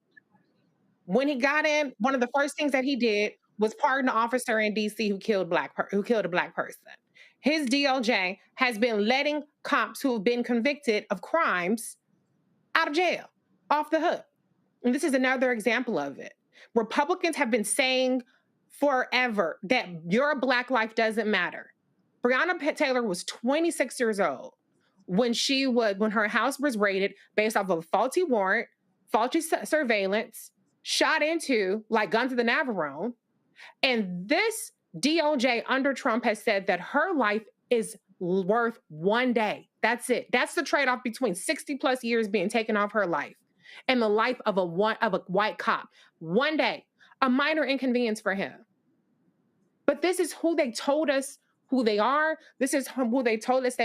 When he got in, one of the first things that he did was pardon an officer in D.C. who killed a Black person. His DOJ has been letting cops who have been convicted of crimes out of jail, off the hook. And this is another example of it. Republicans have been saying forever that your Black life doesn't matter. Breonna Taylor was 26 years old when her house was raided based off of a faulty warrant, faulty surveillance, shot into like guns of the Navarone. And this DOJ under Trump has said that her life is worth one day. That's it. That's the trade-off between 60 plus years being taken off her life and the life of a white cop. One day, a minor inconvenience for him. But this is who they told us who they are. This is who they told us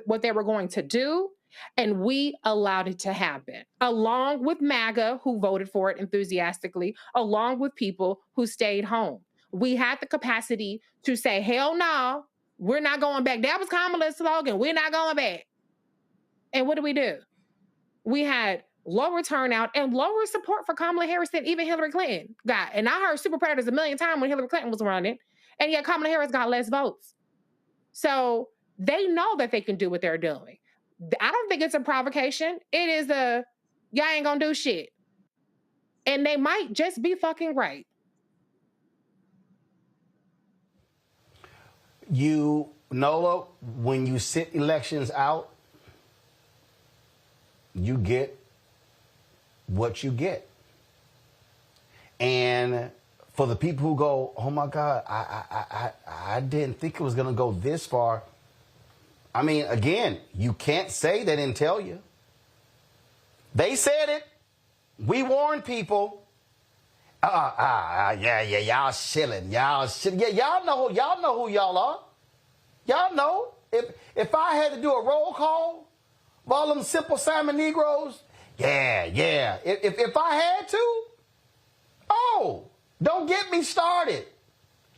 what they were going to do. And we allowed it to happen, along with MAGA, who voted for it enthusiastically, along with people who stayed home. We had the capacity to say, hell no, we're not going back. That was Kamala's slogan. We're not going back. And what do? We had lower turnout and lower support for Kamala Harris than even Hillary Clinton got. And I heard super predators a million times when Hillary Clinton was running, and yet Kamala Harris got less votes. So they know that they can do what they're doing. I don't think it's a provocation. It is y'all ain't gonna do shit. And they might just be fucking right. Nola, when you sit elections out, you get what you get. And for the people who go, oh my God, I didn't think it was going to go this far. I mean, again, you can't say they didn't tell you. They said it. We warned people. Yeah, y'all shilling. Yeah, y'all know who y'all are. Y'all know. If I had to do a roll call of all them Simple Simon Negroes, yeah. If I had to, don't get me started.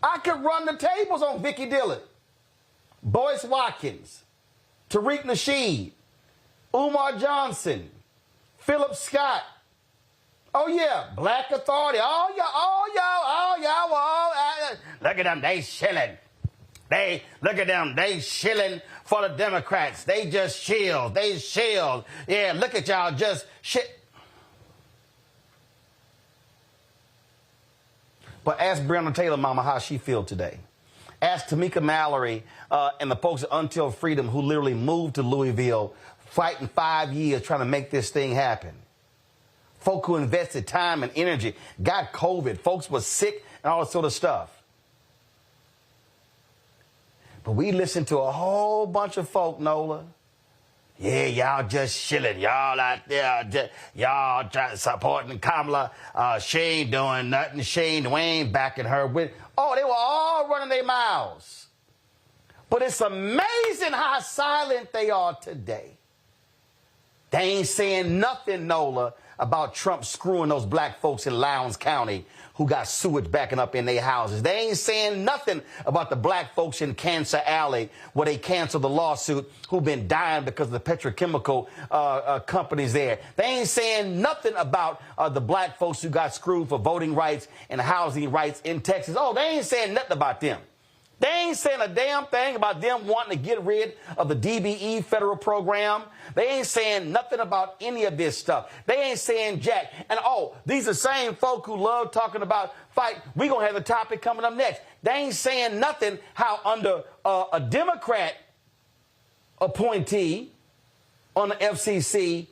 I could run the tables on Vicky Dillon, Boyce Watkins, Tariq Nasheed, Umar Johnson, Philip Scott. Oh yeah, Black Authority. All y'all. Look at them, they shilling. Look at them, they shilling for the Democrats. They just shield. Yeah, look at y'all just shit. But ask Breonna Taylor, mama, how she feel today. Ask Tamika Mallory and the folks at Until Freedom who literally moved to Louisville, fighting 5 years trying to make this thing happen. Folk who invested time and energy, got COVID, folks was sick and all that sort of stuff. But we listened to a whole bunch of folk, Nola. Yeah, y'all just shilling. Y'all out there, y'all supporting Kamala. She ain't doing nothing. We ain't backing her with. Oh, they were all running their mouths. But it's amazing how silent they are today. They ain't saying nothing, Nola, about Trump screwing those black folks in Lowndes County who got sewage backing up in their houses. They ain't saying nothing about the black folks in Cancer Alley where they canceled the lawsuit who've been dying because of the petrochemical companies there. They ain't saying nothing about the black folks who got screwed for voting rights and housing rights in Texas. Oh, they ain't saying nothing about them. They ain't saying a damn thing about them wanting to get rid of the DBE federal program. They ain't saying nothing about any of this stuff. They ain't saying jack. And these are the same folk who love talking about fight. We're going to have a topic coming up next. They ain't saying nothing how under a Democrat appointee on the FCC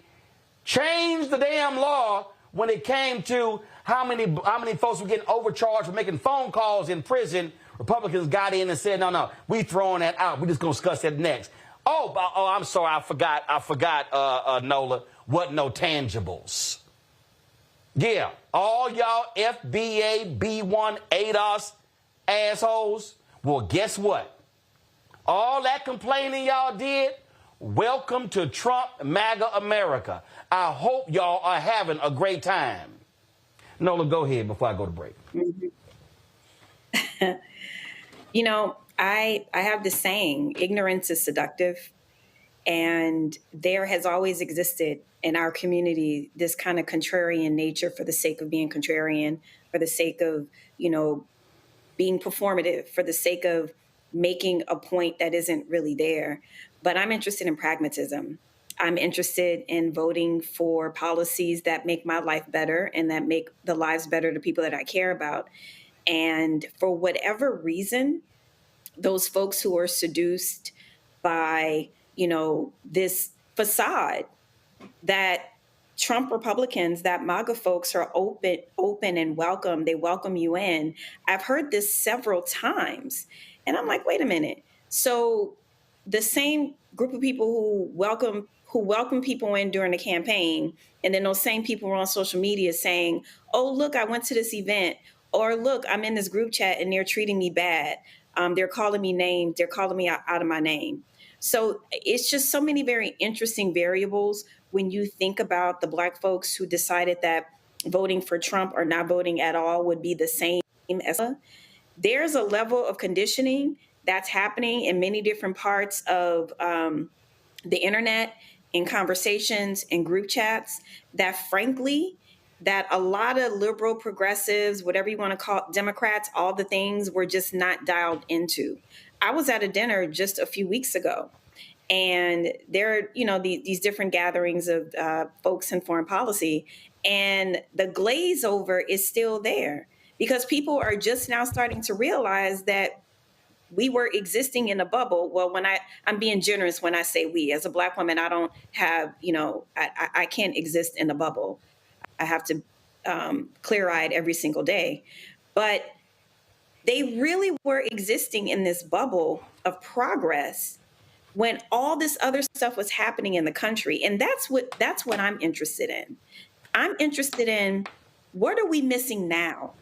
changed the damn law when it came to how many folks were getting overcharged for making phone calls in prison. Republicans got in and said, no, we throwing that out. We're just going to discuss that next. I'm sorry. I forgot, Nola. What no tangibles. Yeah, all y'all FBA, B1, ADOS assholes Well, guess what? All that complaining y'all did, welcome to Trump MAGA America. I hope y'all are having a great time. Nola, go ahead before I go to break. You know, I have this saying, ignorance is seductive. And there has always existed in our community this kind of contrarian nature for the sake of being contrarian, for the sake of, you know, being performative, for the sake of making a point that isn't really there. But I'm interested in pragmatism. I'm interested in voting for policies that make my life better and that make the lives better to people that I care about. And for whatever reason, those folks who are seduced by, you know, this facade that Trump Republicans, that MAGA folks are open and welcome. They welcome you in. I've heard this several times. And I'm like, wait a minute. So the same group of people who welcome people in during the campaign, and then those same people are on social media saying, oh, look, I went to this event, or look, I'm in this group chat and they're treating me bad. They're calling me names. They're calling me out of my name. So it's just so many very interesting variables when you think about the Black folks who decided that voting for Trump or not voting at all would be the same as. There's a level of conditioning that's happening in many different parts of the internet, in conversations, in group chats, that frankly, that a lot of liberal progressives, whatever you want to call it, Democrats, all the things were just not dialed into. I was at a dinner just a few weeks ago, and there are, you know, these different gatherings of folks in foreign policy, and the glaze over is still there because people are just now starting to realize that we were existing in a bubble. Well, I'm being generous when I say we. As a Black woman, I don't have, you know, I can't exist in a bubble. I have to clear-eyed every single day. But they really were existing in this bubble of progress when all this other stuff was happening in the country. And that's what I'm interested in. I'm interested in, what are we missing now?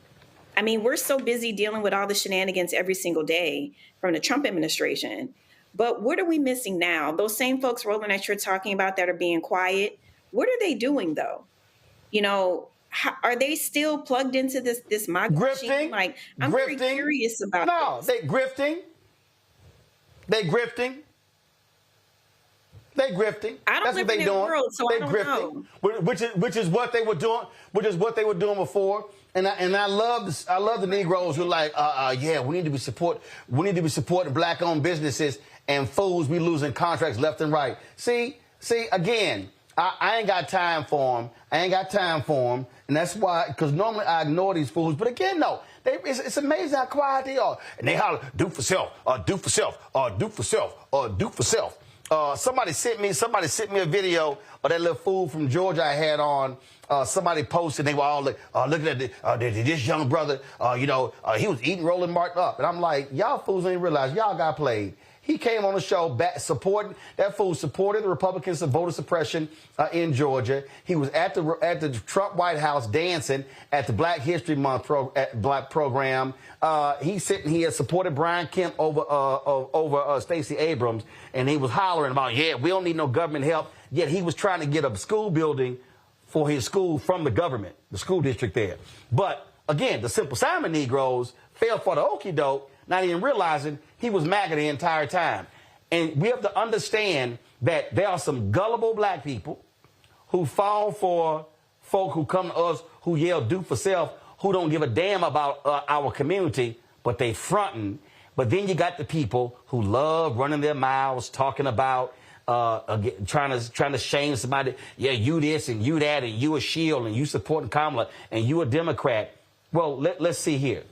I mean, we're so busy dealing with all the shenanigans every single day from the Trump administration. But what are we missing now? Those same folks, Roland, that you're talking about that are being quiet, what are they doing, though? You know, are they still plugged into this MAGA machine? Like, I'm very curious about this. They grifting. They grifting. They grifting. I don't live in that world, so I don't know. Which is what they were doing. Which is what they were doing before. And I love the Negroes who are like, yeah, we need to be supporting Black-owned businesses, and fools be losing contracts left and right. See, again, I ain't got time for them. And that's why, because normally I ignore these fools. But again, no, it's amazing how quiet they are. And they holler, do for self, do for self, do for self, do for self. Somebody sent me a video of that little fool from Georgia I had on. Somebody posted, they were all like, looking at this young brother, he was eating Roland Martin up. And I'm like, y'all fools ain't realize y'all got played. He came on the show supporting the Republicans of voter suppression in Georgia. He was at the Trump White House dancing at the Black History Month Black program. He had supported Brian Kemp over Stacey Abrams, and he was hollering about, yeah, we don't need no government help. Yet he was trying to get a school building for his school from the government, the school district there. But again, the Simple Simon Negroes fell for the okie doke, not even realizing he was MAGA the entire time. And we have to understand that there are some gullible Black people who fall for folk who come to us who yell do for self, who don't give a damn about our community, but they fronting. But then you got the people who love running their mouths, talking about trying to shame somebody. Yeah, you this and you that, and you a shield, and you supporting Kamala, and you a Democrat. Well, let's see here.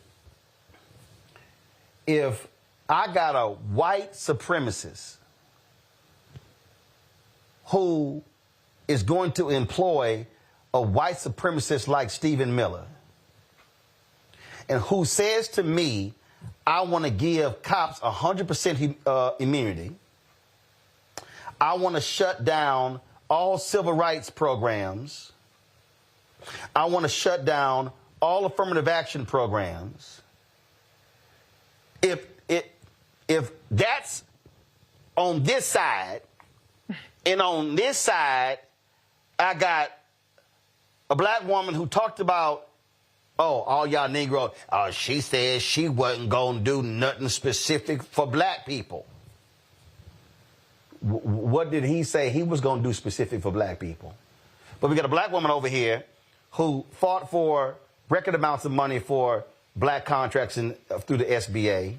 If I got a white supremacist who is going to employ a white supremacist like Stephen Miller, and who says to me, I want to give cops 100% immunity, I want to shut down all civil rights programs, I want to shut down all affirmative action programs. if that's on this side, and on this side, I got a black woman who talked about, all y'all Negroes, she said she wasn't going to do nothing specific for black people. What did he say he was going to do specific for black people? But we got a black woman over here who fought for record amounts of money for black contracts through the SBA,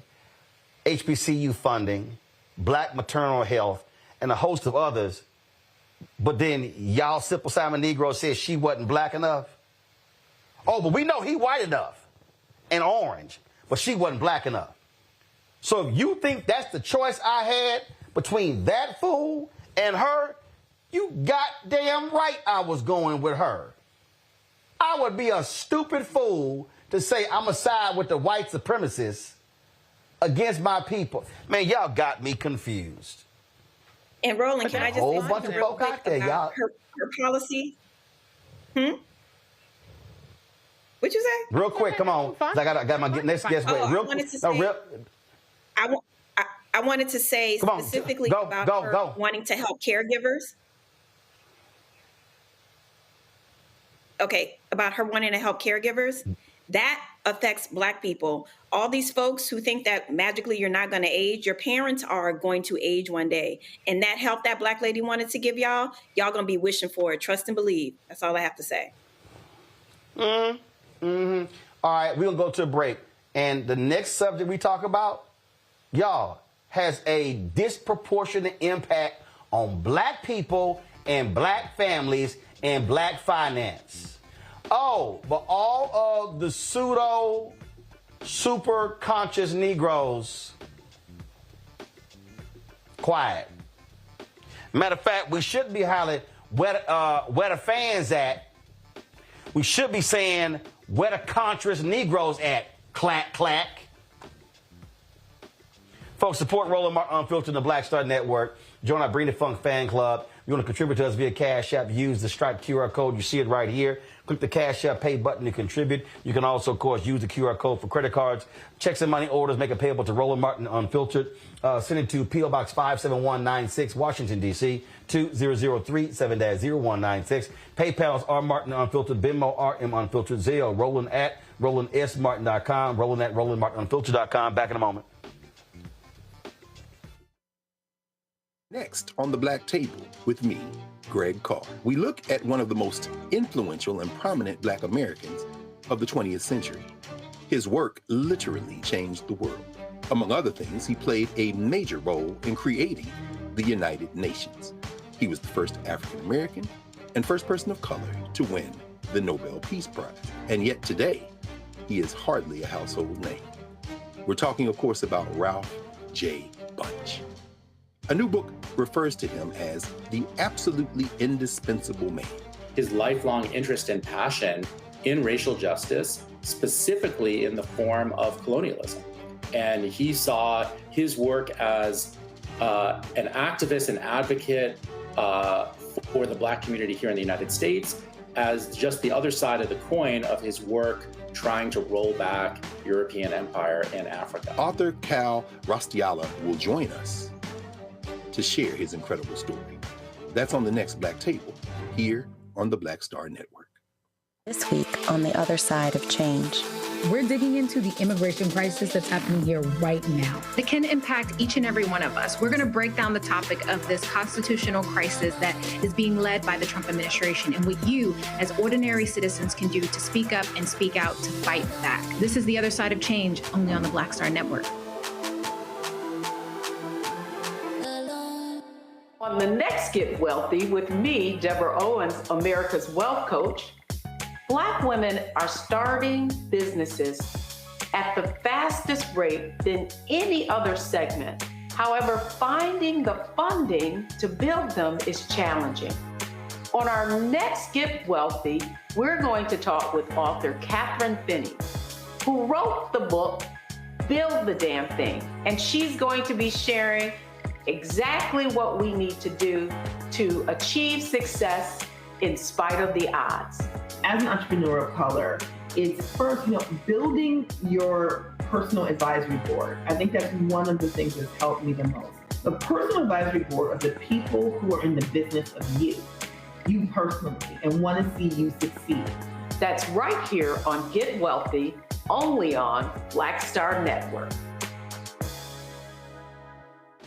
HBCU funding, black maternal health, and a host of others. But then y'all Simple Simon Negro said she wasn't black enough. Oh, but we know he white enough and orange, but she wasn't black enough. So if you think that's the choice I had between that fool and her, you goddamn right I was going with her. I would be a stupid fool to say I'm a side with the white supremacists against my people. Man, y'all got me confused. And Roland, can I just say something real quick about her policy? What'd you say? Real quick, come on. I got my next guest. I wanted to say specifically about her wanting to help caregivers. Okay, about her wanting to help caregivers. That affects black people. All these folks who think that magically you're not going to age, your parents are going to age one day. And that help that black lady wanted to give y'all going to be wishing for it. Trust and believe. That's all I have to say. All right, we're going to go to a break. And the next subject we talk about, y'all, has a disproportionate impact on black people and black families and black finance. Oh, but all of the pseudo super conscious Negroes, quiet. Matter of fact, we shouldn't be hollering where the fans at. We should be saying where the conscious Negroes at. Clack, clack. Folks, support Roland Martin Unfiltered and the Black Star Network. Join our Bring the Funk fan club. You want to contribute to us via Cash App, use the Stripe QR code. You see it right here. Click the Cash App pay button to contribute. You can also, of course, use the QR code for credit cards, checks and money orders, make it payable to Roland Martin Unfiltered. Send it to P.O. Box 57196, Washington, D.C., 2003 7-0196. PayPal's R. Martin Unfiltered, Venmo RM Unfiltered, Zelle, Roland at RolandSMartin.com, Roland at RolandMartinUnfiltered.com. Back in a moment. Next on the Black Table with me, Greg Carr, we look at one of the most influential and prominent Black Americans of the 20th century. His work literally changed the world. Among other things, he played a major role in creating the United Nations. He was the first African American and first person of color to win the Nobel Peace Prize. And yet today, he is hardly a household name. We're talking, of course, about Ralph J. Bunche. A new book refers to him as the absolutely indispensable man. His lifelong interest and passion in racial justice, specifically in the form of colonialism. And he saw his work as an activist and advocate for the Black community here in the United States as just the other side of the coin of his work trying to roll back European empire in Africa. Author Cal Rostiala will join us to share his incredible story. That's on the next Black Table, here on the Black Star Network. This week on The Other Side of Change. We're digging into the immigration crisis that's happening here right now. That can impact each and every one of us. We're going to break down the topic of this constitutional crisis that is being led by the Trump administration and what you as ordinary citizens can do to speak up and speak out to fight back. This is The Other Side of Change, only on the Black Star Network. On the next Get Wealthy with me, Deborah Owens, America's Wealth Coach, Black women are starting businesses at the fastest rate than any other segment. However, finding the funding to build them is challenging. On our next Get Wealthy, we're going to talk with author Catherine Finney, who wrote the book, Build the Damn Thing. And she's going to be sharing exactly what we need to do to achieve success in spite of the odds. As an entrepreneur of color, it's first, building your personal advisory board. I think that's one of the things that's helped me the most. The personal advisory board are the people who are in the business of you personally, and want to see you succeed. That's right here on Get Wealthy, only on Black Star Network.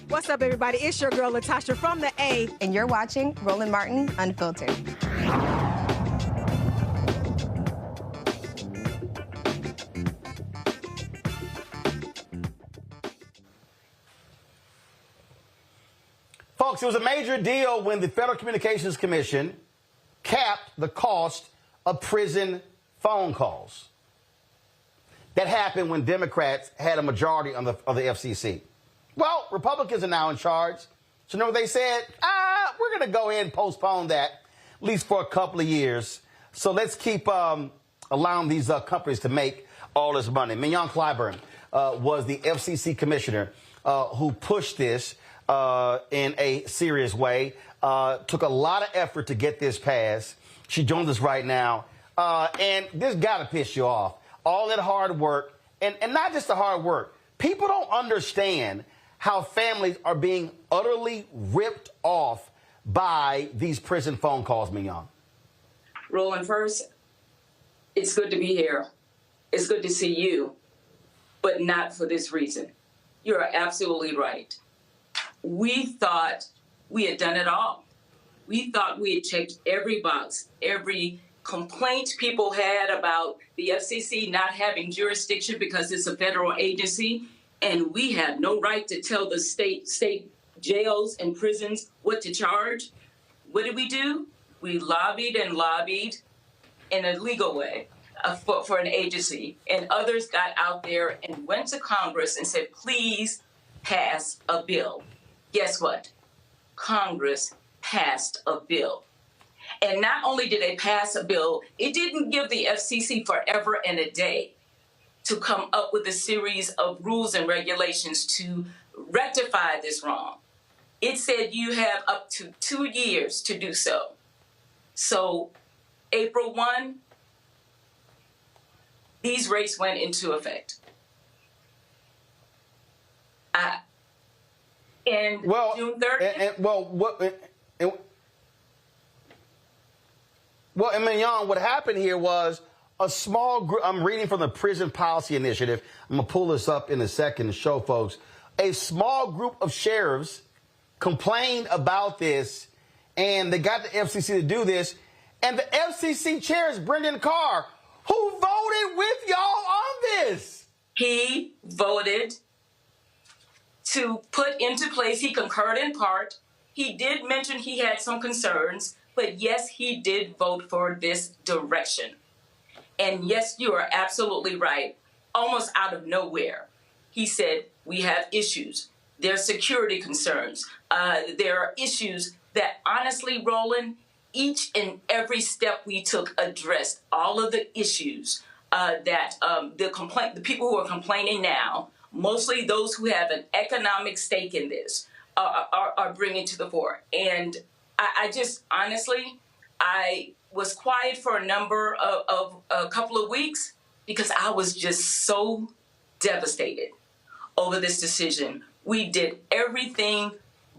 What's up, everybody? It's your girl, Latasha from the A. And you're watching Roland Martin Unfiltered. Folks, it was a major deal when the Federal Communications Commission capped the cost of prison phone calls. That happened when Democrats had a majority of the FCC. Well, Republicans are now in charge. So you know what they said? We're going to go ahead and postpone that, at least for a couple of years. So let's keep allowing these companies to make all this money. Mignon Clyburn was the FCC Commissioner who pushed this in a serious way. Took a lot of effort to get this passed. She joins us right now. And this got to piss you off. All that hard work, and not just the hard work. People don't understand how families are being utterly ripped off by these prison phone calls, Mignon. Roland, first, it's good to be here. It's good to see you, but not for this reason. You're absolutely right. We thought we had done it all. We thought we had checked every box, every complaint people had about the FCC not having jurisdiction because it's a federal agency, and we had no right to tell the state jails and prisons what to charge. What did we do? We lobbied and lobbied in a legal way for an agency, and others got out there and went to Congress and said, please pass a bill. Guess what? Congress passed a bill. And not only did they pass a bill, it didn't give the FCC forever and a day to come up with a series of rules and regulations to rectify this wrong. It said you have up to 2 years to do so. So April 1, these rates went into effect. And June 30th. And Mignon, what happened here was a small group. I'm reading from the Prison Policy Initiative. I'm going to pull this up in a second to show folks. A small group of sheriffs complained about this, and they got the FCC to do this. And the FCC chair is Brendan Carr, who voted with y'all on this. He voted to put into place, he concurred in part. He did mention he had some concerns, but yes, he did vote for this direction. And yes, you are absolutely right. Almost out of nowhere, he said, we have issues. There are security concerns. There are issues that honestly, Roland, each and every step we took addressed all of the issues that the people who are complaining now, mostly those who have an economic stake in this, are bringing to the fore. And I just, honestly, I was quiet for a couple of weeks because I was just so devastated over this decision. We did everything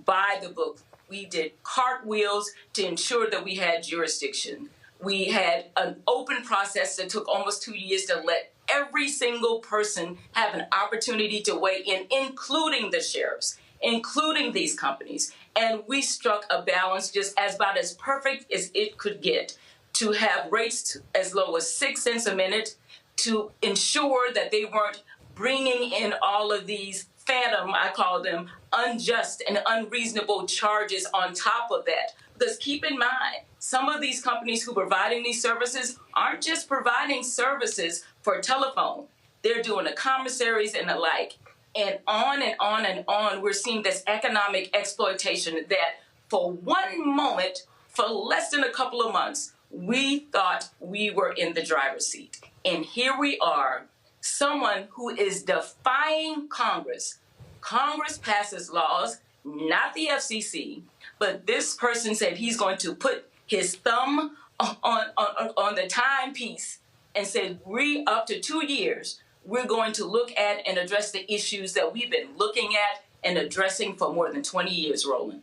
by the book. We did cartwheels to ensure that we had jurisdiction. We had an open process that took almost 2 years to let every single person have an opportunity to weigh in, including the sheriffs, including these companies. And we struck a balance just about as perfect as it could get, to have rates as low as 6 cents a minute, to ensure that they weren't bringing in all of these phantom, I call them, unjust and unreasonable charges on top of that. Because keep in mind, some of these companies who are providing these services aren't just providing services for telephone. They're doing the commissaries and the like. And on and on and on, we're seeing this economic exploitation that for one moment, for less than a couple of months, we thought we were in the driver's seat. And here we are, someone who is defying Congress. Congress passes laws, not the FCC, but this person said he's going to put his thumb on the timepiece and said, we up to 2 years, we're going to look at and address the issues that we've been looking at and addressing for more than 20 years, Roland.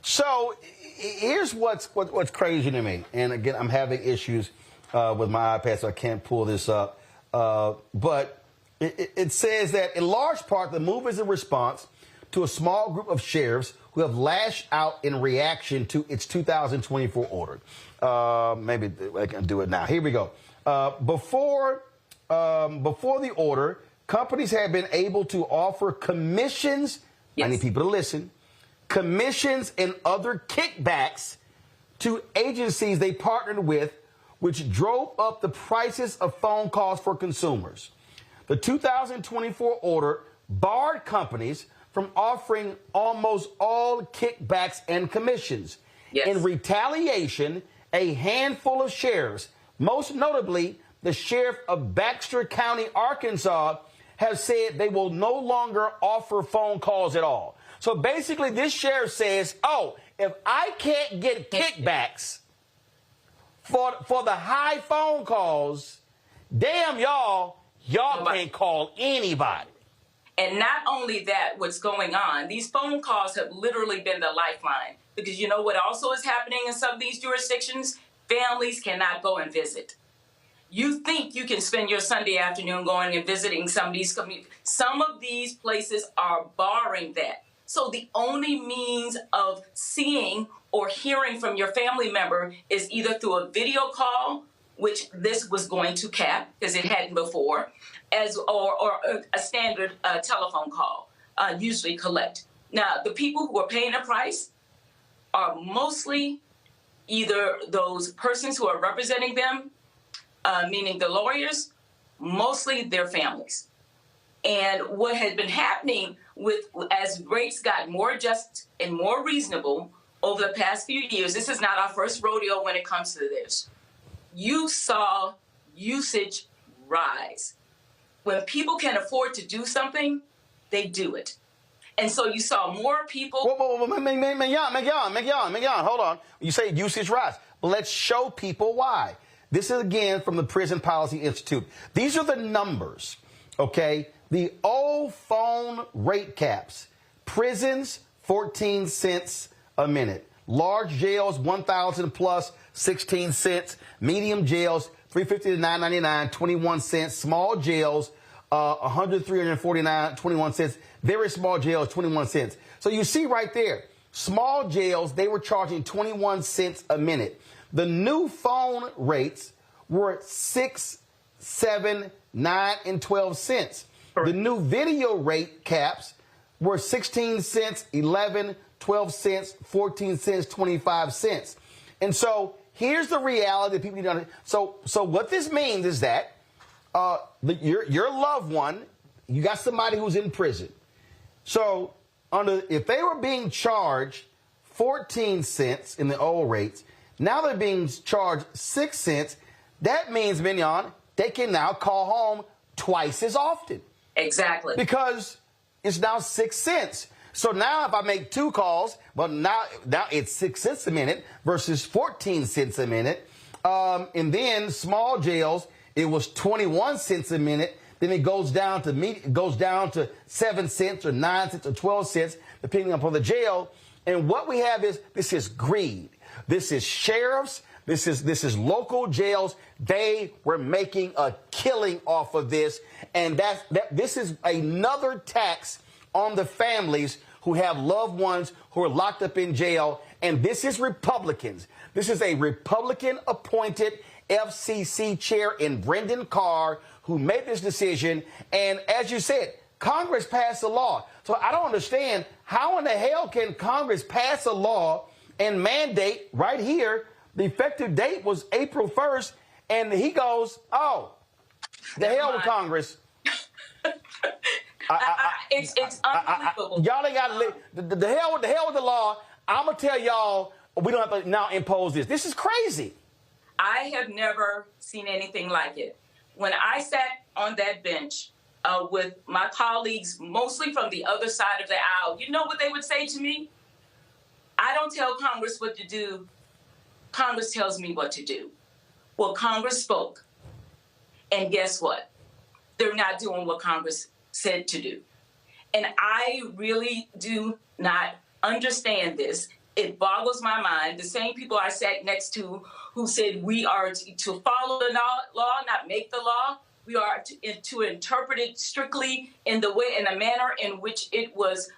So here's what's crazy to me. And again, I'm having issues with my iPad, so I can't pull this up. But it says that in large part, the move is a response to a small group of sheriffs who have lashed out in reaction to its 2024 order. Maybe I can do it now. Here we go. Before the order, companies have been able to offer commissions. Yes. I need people to listen. Commissions and other kickbacks to agencies they partnered with, which drove up the prices of phone calls for consumers. The 2024 order barred companies from offering almost all kickbacks and commissions. Yes. In retaliation, a handful of sheriffs, most notably the sheriff of Baxter County, Arkansas, have said they will no longer offer phone calls at all. So basically, this sheriff says, oh, if I can't get kickbacks for the high phone calls, damn y'all can't call anybody. And not only that, what's going on, these phone calls have literally been the lifeline. Because you know what also is happening in some of these jurisdictions? Families cannot go and visit. You think you can spend your Sunday afternoon going and visiting some of these communities. Some of these places are barring that. So the only means of seeing or hearing from your family member is either through a video call, which this was going to cap because it hadn't before, or a standard telephone call, usually collect. Now, the people who are paying the price are mostly either those persons who are representing them, meaning the lawyers, mostly their families. And what has been happening as rates got more just and more reasonable over the past few years, this is not our first rodeo when it comes to this. You saw usage rise. When people can afford to do something, they do it. And so you saw more people. Meghan, hold on. You say usage rise. Well, let's show people why. This is again from the Prison Policy Institute. These are the numbers, okay? The old phone rate caps. Prisons, 14 cents a minute. Large jails, 1,000 plus, 16 cents. Medium jails, 350 to 999, 21 cents. Small jails, 100, 349, 21 cents. Very small jails, 21 cents. So you see right there, small jails, they were charging 21 cents a minute. The new phone rates were 6, 7, 9, and 12 cents. The new video rate caps were 16 cents, 11, 12 cents, 14 cents, 25 cents. And so here's the reality that people need to understand. So what this means is that your loved one, you got somebody who's in prison. So if they were being charged 14 cents in the old rates, now they're being charged 6 cents. That means, Mignon, they can now call home twice as often. Exactly. Because it's now 6 cents. So now if I make 2 calls, well, now it's 6 cents a minute versus 14 cents a minute. And then small jails, it was 21 cents a minute. Then it goes down to 7 cents or 9 cents or 12 cents, depending upon the jail. And what we have is, this is greed. This is sheriffs. This is local jails. They were making a killing off of this. And this is another tax on the families who have loved ones who are locked up in jail. And this is Republicans. This is a Republican-appointed FCC chair in Brendan Carr who made this decision. And as you said, Congress passed a law. So I don't understand how in the hell can Congress pass a law and mandate right here. The effective date was April 1st, and he goes, oh, the hell with Congress. It's unbelievable. Y'all ain't got to the hell with the law. I'm going to tell y'all, we don't have to now impose this. This is crazy. I have never seen anything like it. When I sat on that bench with my colleagues, mostly from the other side of the aisle, you know what they would say to me? I don't tell Congress what to do. Congress tells me what to do. Well, Congress spoke. And guess what? They're not doing what Congress said to do. And I really do not understand this. It boggles my mind. The same people I sat next to who said we are to follow the law, not make the law. We are to interpret it strictly in a manner in which it was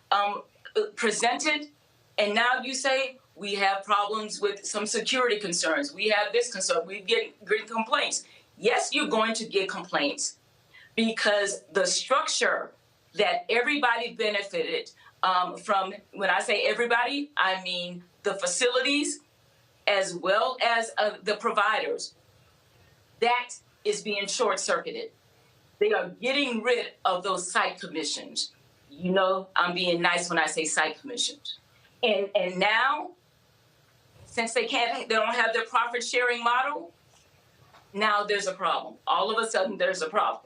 presented. And now you say we have problems with some security concerns. We have this concern. We get great complaints. Yes, you're going to get complaints because the structure that everybody benefited from, when I say everybody, I mean the facilities as well as the providers, that is being short-circuited. They are getting rid of those site commissions. You know, I'm being nice when I say site commissions. And now, since they don't have their profit-sharing model, now there's a problem. All of a sudden, there's a problem.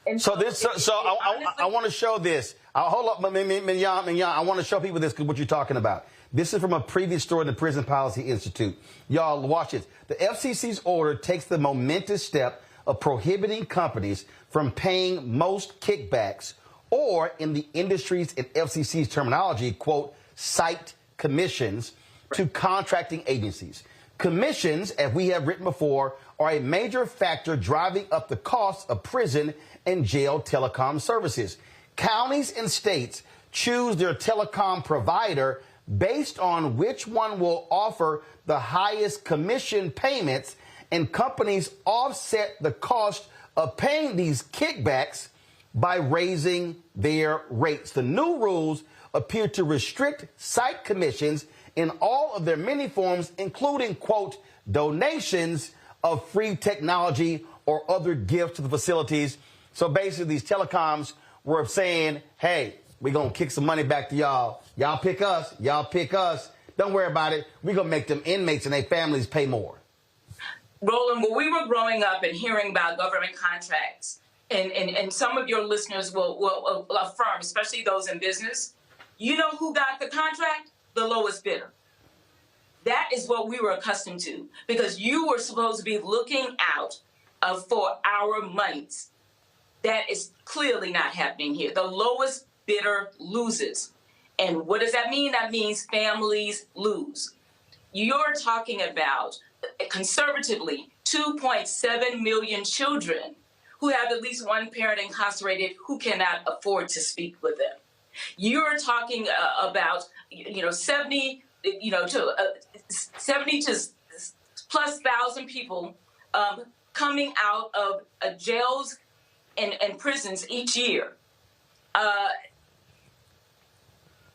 And I want to show this. Hold up, Mignon, I want to show people this, what you're talking about. This is from a previous story in the Prison Policy Institute. Y'all, watch this. The FCC's order takes the momentous step of prohibiting companies from paying most kickbacks, or in the industry's and FCC's terminology, quote, site commissions, to contracting agencies. Commissions, as we have written before, are a major factor driving up the cost of prison and jail telecom services. Counties and states choose their telecom provider based on which one will offer the highest commission payments, and companies offset the cost of paying these kickbacks by raising their rates. The new rules appear to restrict site commissions in all of their many forms, including, quote, donations of free technology or other gifts to the facilities. So basically, these telecoms were saying, hey, we're going to kick some money back to y'all. Y'all pick us. Y'all pick us. Don't worry about it. We're going to make them inmates and their families pay more. Roland, when we were growing up and hearing about government contracts, and some of your listeners will affirm, especially those in business, you know who got the contract? The lowest bidder. That is what we were accustomed to, because you were supposed to be looking out for our monies. That is clearly not happening here. The lowest bidder loses. And what does that mean? That means families lose. You're talking about, conservatively, 2.7 million children who have at least one parent incarcerated who cannot afford to speak with them. You're talking about, 70 to plus thousand people coming out of jails and prisons each year.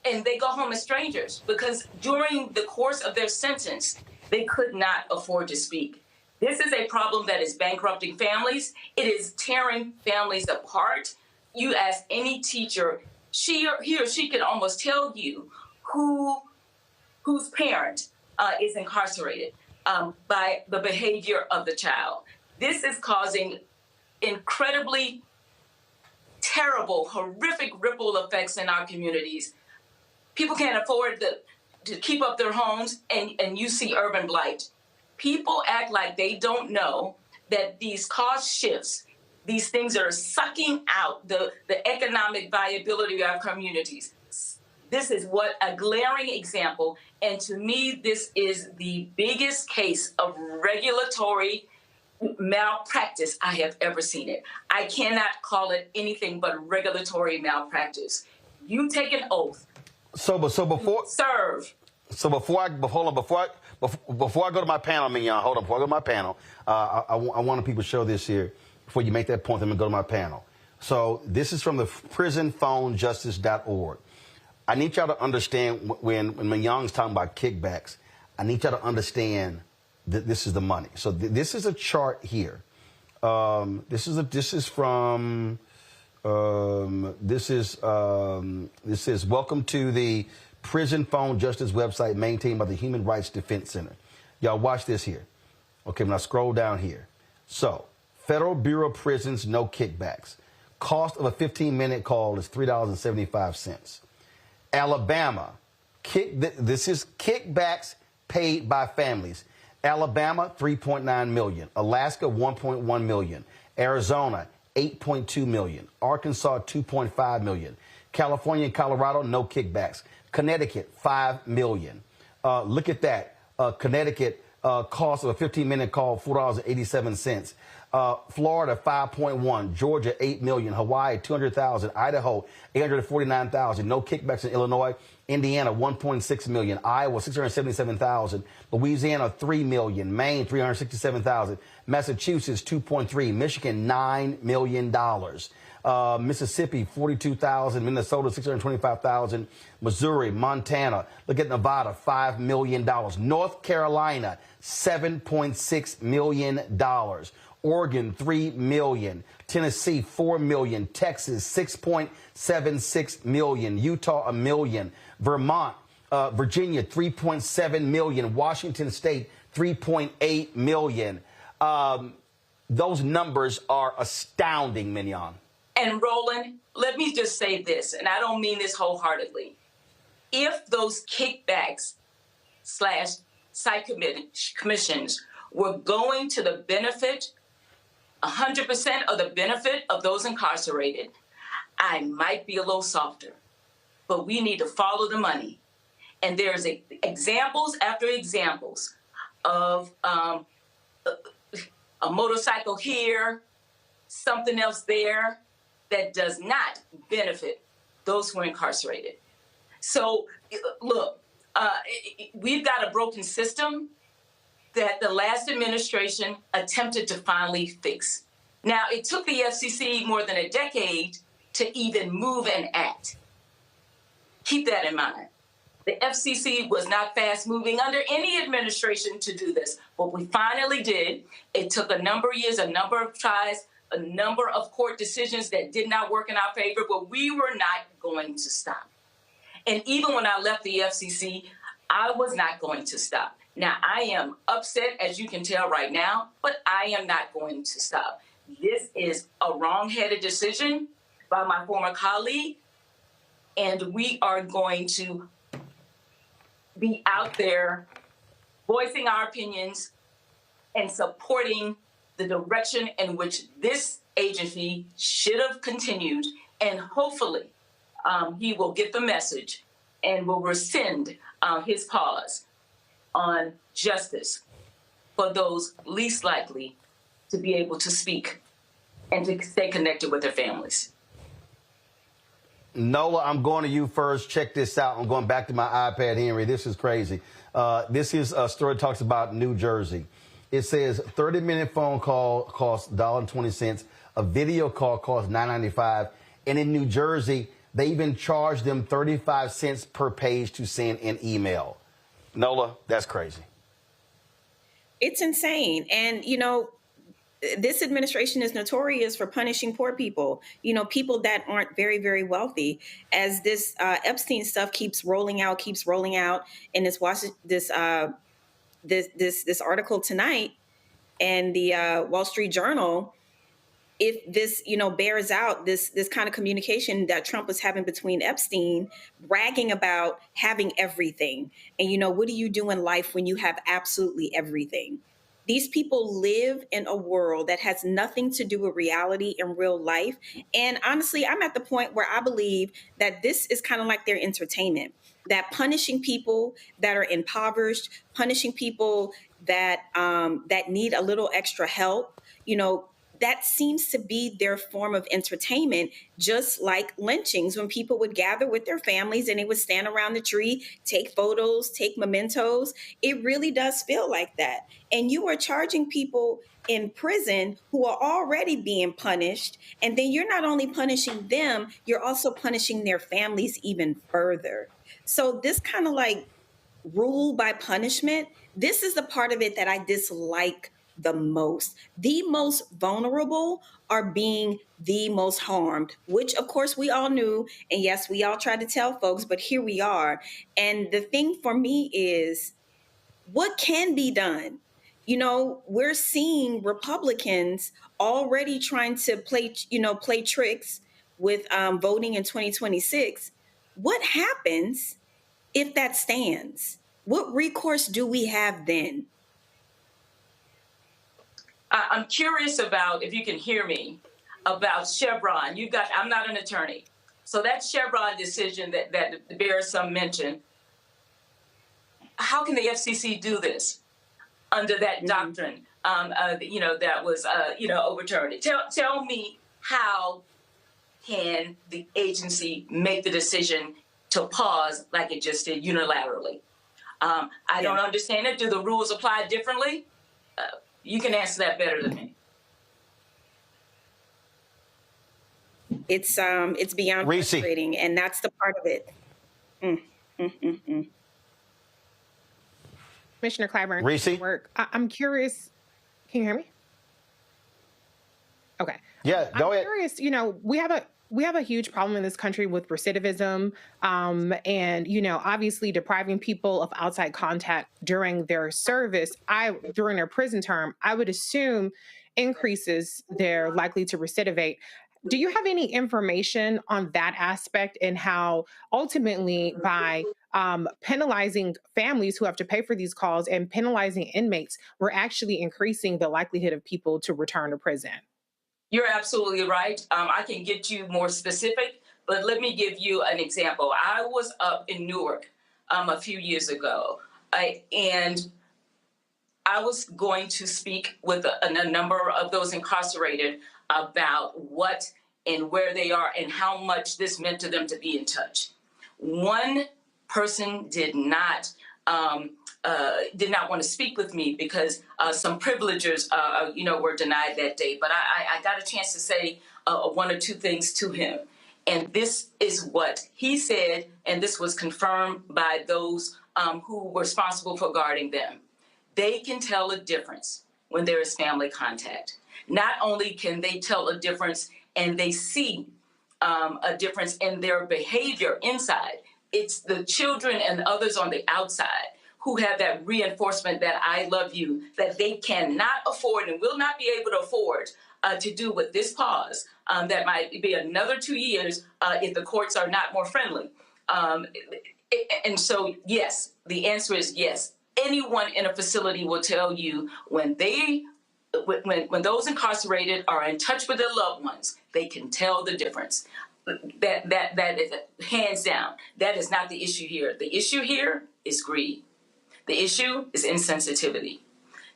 And they go home as strangers because during the course of their sentence, they could not afford to speak. This is a problem that is bankrupting families. It is tearing families apart. You ask any teacher, he or she can almost tell you whose parent is incarcerated by the behavior of the child. This is causing incredibly terrible, horrific ripple effects in our communities. People can't afford to keep up their homes, and you see urban blight. People act like they don't know that these cost shifts, these things that are sucking out the economic viability of our communities. This is a glaring example, and to me, this is the biggest case of regulatory malpractice I have ever seen it. I cannot call it anything but regulatory malpractice. You take an oath. Before I go to my panel, Mignon, hold on. Before I go to my panel, I want people to show this here. Before you make that point, I'm going to go to my panel. So this is from the prisonphonejustice.org. I need y'all to understand when Mignon's talking about kickbacks, I need y'all to understand that this is the money. So this is a chart here. This is welcome to the Prison Phone Justice website maintained by the Human Rights Defense Center. Y'all watch this here. Okay, when I scroll down here. So, Federal Bureau of Prisons, no kickbacks. Cost of a 15-minute call is $3.75. Alabama, this is kickbacks paid by families. Alabama, $3.9 million. Alaska, $1.1 million. Arizona, 8.2 million. Arkansas, 2.5 million. California and Colorado, no kickbacks. Connecticut, 5 million. Look at that. Connecticut, cost of a 15-minute call, $4.87. Florida, 5.1. Georgia, 8 million. Hawaii, 200,000. Idaho, 849,000. No kickbacks in Illinois. Indiana, 1.6 million. Iowa, 677,000. Louisiana, 3 million. Maine, 367,000. Massachusetts, 2.3. Michigan, $9 million. Mississippi, 42,000. Minnesota, 625,000. Missouri, Montana. Look at Nevada, $5 million. North Carolina, $7.6 million. Oregon, $3 million. Tennessee, $4 million. Texas, $6.76 million. Utah, $1 million. Vermont, Virginia, $3.7 million. Washington State, $3.8 million. Those numbers are astounding, Mignon. And Roland, let me just say this, and I don't mean this wholeheartedly. If those kickbacks / site commissions were going to the benefit, 100% of the benefit of those incarcerated, I might be a little softer. But we need to follow the money. And there's examples after examples of a motorcycle here, something else there, that does not benefit those who are incarcerated. So, look, we've got a broken system that the last administration attempted to finally fix. Now, it took the FCC more than a decade to even move and act. Keep that in mind. The FCC was not fast moving under any administration to do this. What we finally did, it took a number of years, a number of tries, a number of court decisions that did not work in our favor, but we were not going to stop. And even when I left the FCC, I was not going to stop. Now, I am upset, as you can tell right now, but I am not going to stop. This is a wrong-headed decision by my former colleague, and we are going to be out there voicing our opinions and supporting the direction in which this agency should have continued, and hopefully he will get the message and will rescind his pause on justice for those least likely to be able to speak and to stay connected with their families. Nola, I'm going to you first. Check this out. I'm going back to my iPad, Henry. This is crazy. This is a story that talks about New Jersey. It says 30-minute phone call costs $1.20. A video call costs $9.95. And in New Jersey, they even charge them 35 cents per page to send an email. Nola, that's crazy. It's insane. And, you know, this administration is notorious for punishing poor people, you know, people that aren't very, very wealthy. As this Epstein stuff keeps rolling out, and this article tonight and the Wall Street Journal, if this, you know, bears out this kind of communication that Trump was having between Epstein, bragging about having everything. And, you know, what do you do in life when you have absolutely everything? These people live in a world that has nothing to do with reality in real life. And honestly, I'm at the point where I believe that this is kind of like their entertainment, that punishing people that are impoverished, punishing people that that need a little extra help, you know, that seems to be their form of entertainment, just like lynchings, when people would gather with their families and they would stand around the tree, take photos, take mementos. It really does feel like that. And you are charging people in prison who are already being punished. And then you're not only punishing them, you're also punishing their families even further. So this kind of like rule by punishment, this is the part of it that I dislike the most. The most vulnerable are being the most harmed, which of course we all knew. And yes, we all tried to tell folks, but here we are. And the thing for me is, what can be done? You know, we're seeing Republicans already trying to play tricks with voting in 2026. What happens if that stands? What recourse do we have then? I'm curious about, if you can hear me, about Chevron. I'm not an attorney. So that Chevron decision that bears some mention, how can the FCC do this under that doctrine, that was, overturned? Tell me, how can the agency make the decision to pause like it just did unilaterally? I don't understand it. Do the rules apply differently? You can answer that better than me. It's beyond frustrating, and that's the part of it. Commissioner Clyburn, Reese? I'm curious. Can you hear me? Okay. Yeah, go ahead. I'm curious. We have a huge problem in this country with recidivism, and obviously depriving people of outside contact during their service, during their prison term, I would assume increases their likely to recidivate. Do you have any information on that aspect and how ultimately by penalizing families who have to pay for these calls and penalizing inmates, we're actually increasing the likelihood of people to return to prison? You're absolutely right. I can get you more specific, but let me give you an example. I was up in Newark a few years ago, and I was going to speak with a number of those incarcerated about what and where they are and how much this meant to them to be in touch. One person did not want to speak with me because some privilegers, were denied that day. But I got a chance to say one or two things to him. And this is what he said, and this was confirmed by those who were responsible for guarding them. They can tell a difference when there is family contact. Not only can they tell a difference and they see a difference in their behavior inside, it's the children and others on the outside who have that reinforcement that I love you, that they cannot afford and will not be able to afford to do with this pause. That might be another 2 years if the courts are not more friendly. And so, yes, the answer is yes. Anyone in a facility will tell you when those incarcerated are in touch with their loved ones, they can tell the difference. That is hands down. That is not the issue here. The issue here is greed. The issue is insensitivity.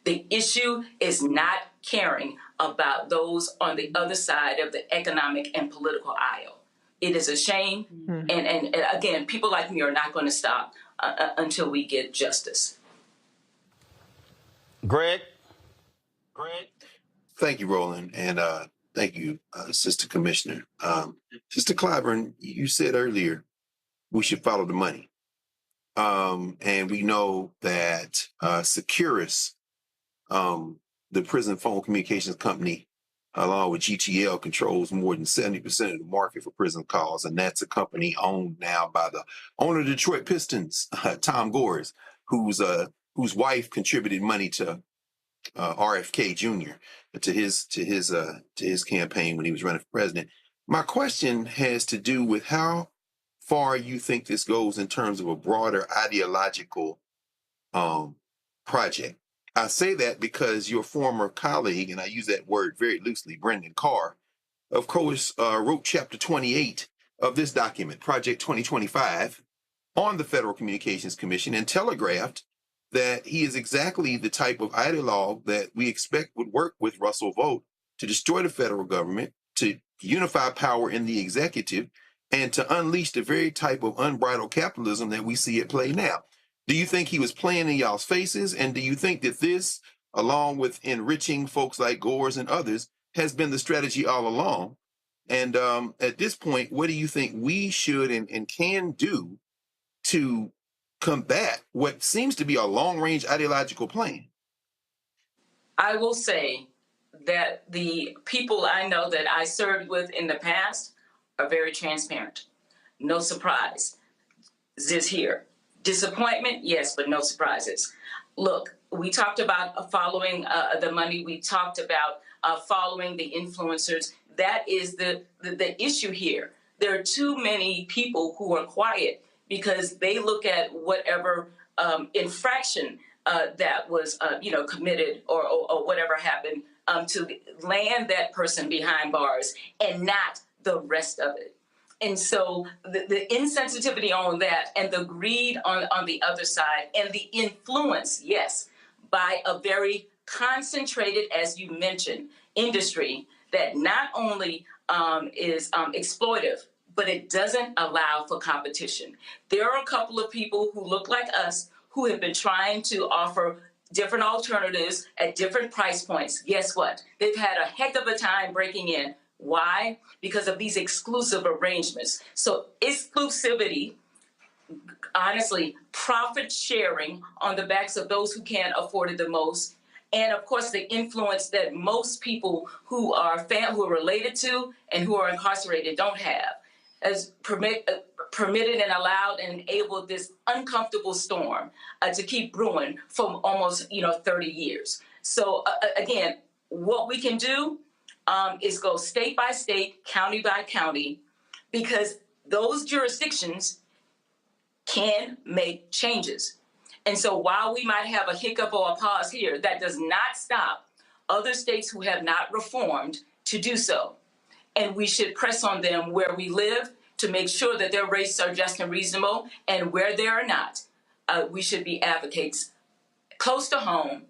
The issue is not caring about those on the other side of the economic and political aisle. It is a shame. Mm-hmm. And again, people like me are not going to stop until we get justice. Greg? Thank you, Roland, and thank you, Sister Commissioner. Sister Clyburn, you said earlier we should follow the money. And we know that Securus, the prison phone communications company, along with GTL, controls more than 70% of the market for prison calls. And that's a company owned now by the owner of the Detroit Pistons, Tom Gores, whose wife contributed money to RFK Jr. to his campaign when he was running for president. My question has to do with how far you think this goes in terms of a broader ideological project. I say that because your former colleague, and I use that word very loosely, Brendan Carr, of course, wrote Chapter 28 of this document, Project 2025, on the Federal Communications Commission and telegraphed that he is exactly the type of ideologue that we expect would work with Russell Vought to destroy the federal government, to unify power in the executive, and to unleash the very type of unbridled capitalism that we see at play now. Do you think he was playing in y'all's faces? And do you think that this, along with enriching folks like Gores and others, has been the strategy all along? And at this point, what do you think we should and can do to combat what seems to be a long-range ideological plan? I will say that the people I know that I served with in the past are very transparent. No surprise. This here. Disappointment, yes, but no surprises. Look, we talked about following the money. We talked about following the influencers. That is the issue here. There are too many people who are quiet because they look at whatever infraction that was, committed or whatever happened, to land that person behind bars and not the rest of it. And so the insensitivity on that and the greed on the other side and the influence, yes, by a very concentrated, as you mentioned, industry that not only is exploitive, but it doesn't allow for competition. There are a couple of people who look like us who have been trying to offer different alternatives at different price points. Guess what? They've had a heck of a time breaking in. Why? Because of these exclusive arrangements. So exclusivity, honestly, profit sharing on the backs of those who can't afford it the most. And of course, the influence that most people who are related to and who are incarcerated don't have, has permitted and allowed and enabled this uncomfortable storm to keep brewing for almost 30 years. So again, what we can do is go state by state, county by county, because those jurisdictions can make changes. And so while we might have a hiccup or a pause here, that does not stop other states who have not reformed to do so. And we should press on them where we live to make sure that their rates are just and reasonable. And where they are not, we should be advocates close to home,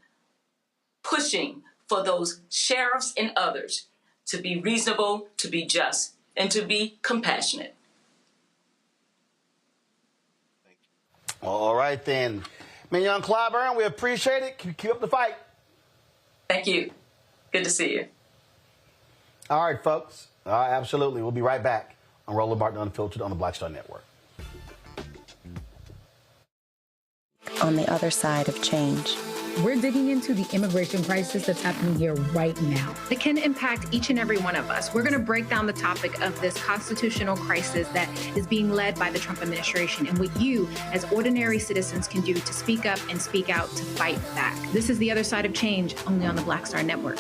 pushing for those sheriffs and others to be reasonable, to be just, and to be compassionate. All right, then. Mignon Clyburn, we appreciate it. Keep up the fight. Thank you. Good to see you. All right, folks. Absolutely. We'll be right back on Roland Martin Unfiltered on the Black Star Network. On the other side of change. We're digging into the immigration crisis that's happening here right now. That can impact each and every one of us. We're going to break down the topic of this constitutional crisis that is being led by the Trump administration and what you, as ordinary citizens, can do to speak up and speak out to fight back. This is The Other Side of Change, only on the Black Star Network.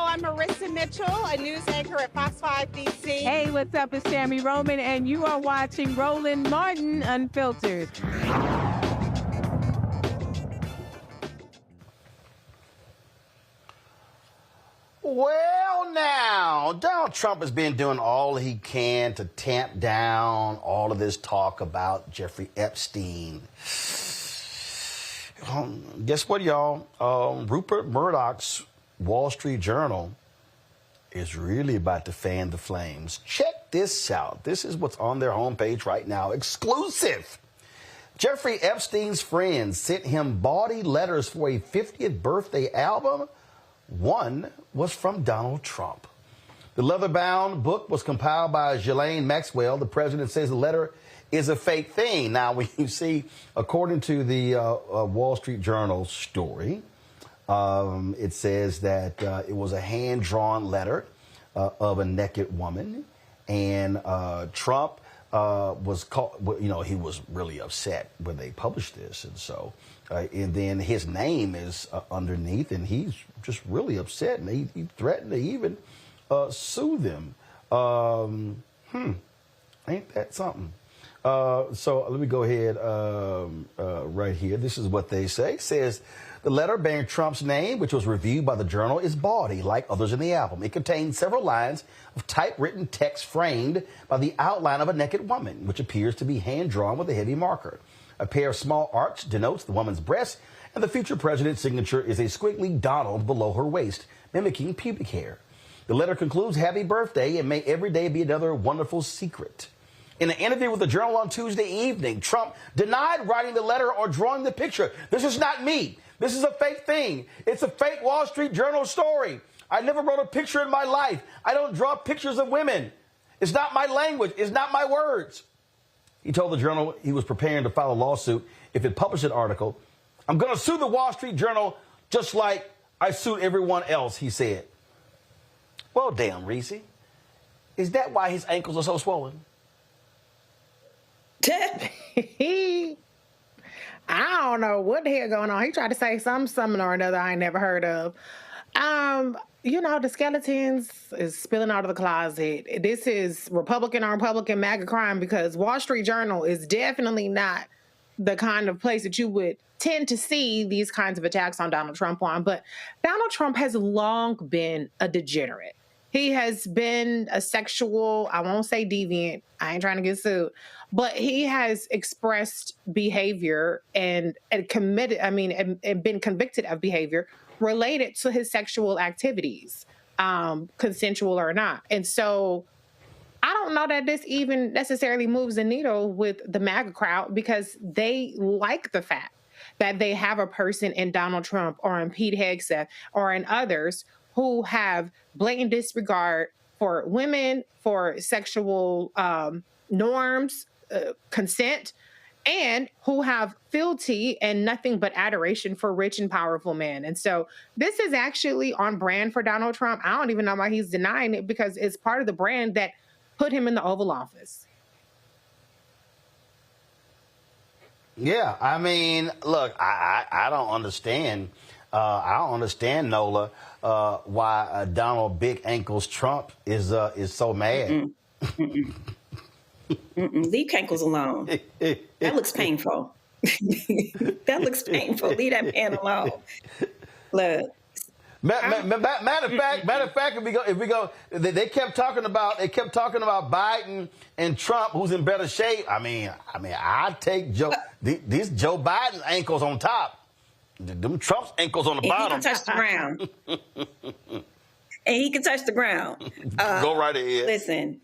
I'm Marissa Mitchell, a news anchor at Fox 5 DC. Hey, what's up? It's Sammy Roman, and you are watching Roland Martin Unfiltered. Well, now, Donald Trump has been doing all he can to tamp down all of this talk about Jeffrey Epstein. Guess what, y'all? Rupert Murdoch's Wall Street Journal is really about to fan the flames. Check this out. This is what's on their homepage right now. Exclusive. Jeffrey Epstein's friends sent him bawdy letters for a 50th birthday album. One was from Donald Trump. The leather-bound book was compiled by Ghislaine Maxwell. The president says the letter is a fake thing. Now, when you see, according to the Wall Street Journal story, it says that it was a hand-drawn letter of a naked woman, and Trump was called, he was really upset when they published this, and so, and then his name is underneath, and he's just really upset, and he threatened to even sue them. Ain't that something? So let me go ahead right here. This is what they say. It says, the letter bearing Trump's name, which was reviewed by the Journal, is bawdy, like others in the album. It contains several lines of typewritten text framed by the outline of a naked woman, which appears to be hand-drawn with a heavy marker. A pair of small arcs denotes the woman's breast, and the future president's signature is a squiggly Donald below her waist, mimicking pubic hair. The letter concludes, happy birthday, and may every day be another wonderful secret. In an interview with the Journal on Tuesday evening, Trump denied writing the letter or drawing the picture. This is not me. This is a fake thing. It's a fake Wall Street Journal story. I never wrote a picture in my life. I don't draw pictures of women. It's not my language. It's not my words. He told the Journal he was preparing to file a lawsuit if it published an article. I'm going to sue the Wall Street Journal just like I sued everyone else, he said. Well, damn, Reese. Is that why his ankles are so swollen? I don't know what the hell going on. He tried to say something or another I ain't never heard of. You know, the skeletons is spilling out of the closet. This is Republican on Republican MAGA crime, because Wall Street Journal is definitely not the kind of place that you would tend to see these kinds of attacks on Donald Trump on. But Donald Trump has long been a degenerate. He has been a sexual, I won't say deviant, I ain't trying to get sued, but he has expressed behavior and committed, and been convicted of behavior related to his sexual activities, consensual or not. And so I don't know that this even necessarily moves the needle with the MAGA crowd, because they like the fact that they have a person in Donald Trump or in Pete Hegseth or in others who have blatant disregard for women, for sexual norms, consent, and who have fealty and nothing but adoration for rich and powerful men. And so this is actually on brand for Donald Trump. I don't even know why he's denying it, because it's part of the brand that put him in the Oval Office. Yeah, I mean, look, I don't understand. I don't understand, Nola, why Donald Big Ankles Trump is so mad. Leave Ankles alone. That looks painful. That looks painful. Leave that man alone. Look. Matter of fact, if we go, they kept talking about Biden and Trump, who's in better shape. I mean, I take these Joe Biden ankles on top, them Trump's ankles on the bottom. He can touch the ground. And he can touch the ground. Go right ahead. Listen.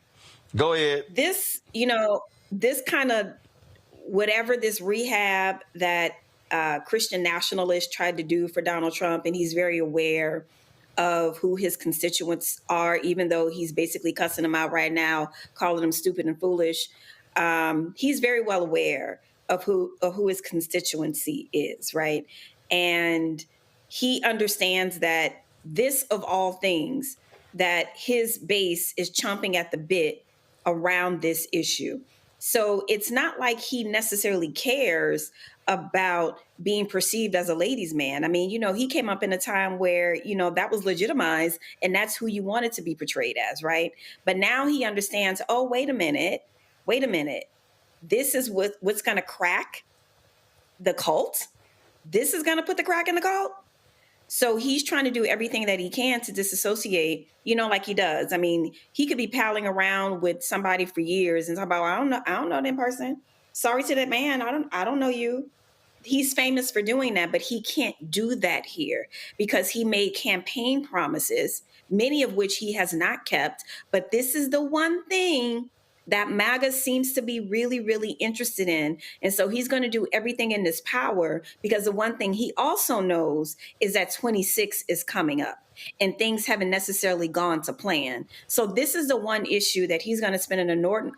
Go ahead. This, this kind of whatever this rehab that Christian nationalists tried to do for Donald Trump, and he's very aware of who his constituents are, even though he's basically cussing them out right now, calling them stupid and foolish. He's very well aware of who his constituency is, right? And he understands that this, of all things, that his base is chomping at the bit around this issue. So it's not like he necessarily cares about being perceived as a ladies' man. I mean, he came up in a time where, that was legitimized and that's who you wanted to be portrayed as, right? But now he understands, oh, wait a minute. This is what's going to crack the cult. This is going to put the crack in the cult. So he's trying to do everything that he can to disassociate, like he does. I mean, he could be palling around with somebody for years and talk about, I don't know that person. Sorry to that man. I don't know you. He's famous for doing that, but he can't do that here because he made campaign promises, many of which he has not kept. But this is the one thing that MAGA seems to be really, really interested in. And so he's going to do everything in his power, because the one thing he also knows is that 26 is coming up and things haven't necessarily gone to plan. So this is the one issue that he's going to spend an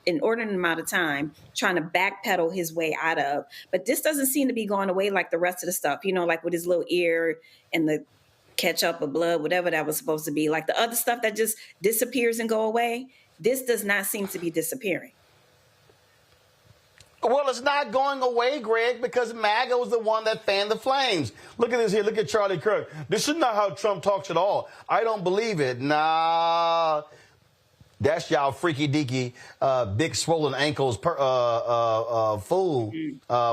inordinate amount of time trying to backpedal his way out of. But this doesn't seem to be going away like the rest of the stuff, like with his little ear and the ketchup or blood, whatever that was supposed to be, like the other stuff that just disappears and go away. This does not seem to be disappearing. Well, it's not going away, Greg, because MAGA was the one that fanned the flames. Look at this here. Look at Charlie Kirk. This is not how Trump talks at all. I don't believe it. Nah. That's y'all freaky deaky, big swollen ankles fool.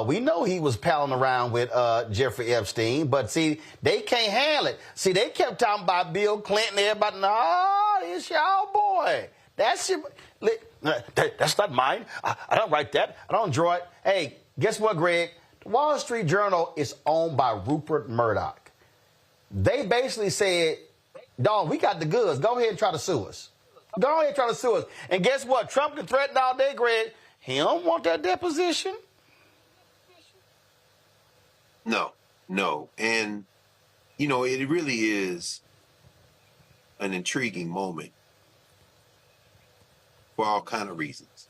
We know he was palling around with Jeffrey Epstein, but see, they can't handle it. See, they kept talking about Bill Clinton. Everybody, nah, it's y'all boy. That's not mine. I don't write that. I don't draw it. Hey, guess what, Greg? The Wall Street Journal is owned by Rupert Murdoch. They basically said, dog, we got the goods. Go ahead and try to sue us. Go ahead and try to sue us. And guess what? Trump can threaten all day, Greg. He don't want that deposition. No. And, it really is an intriguing moment for all kind of reasons.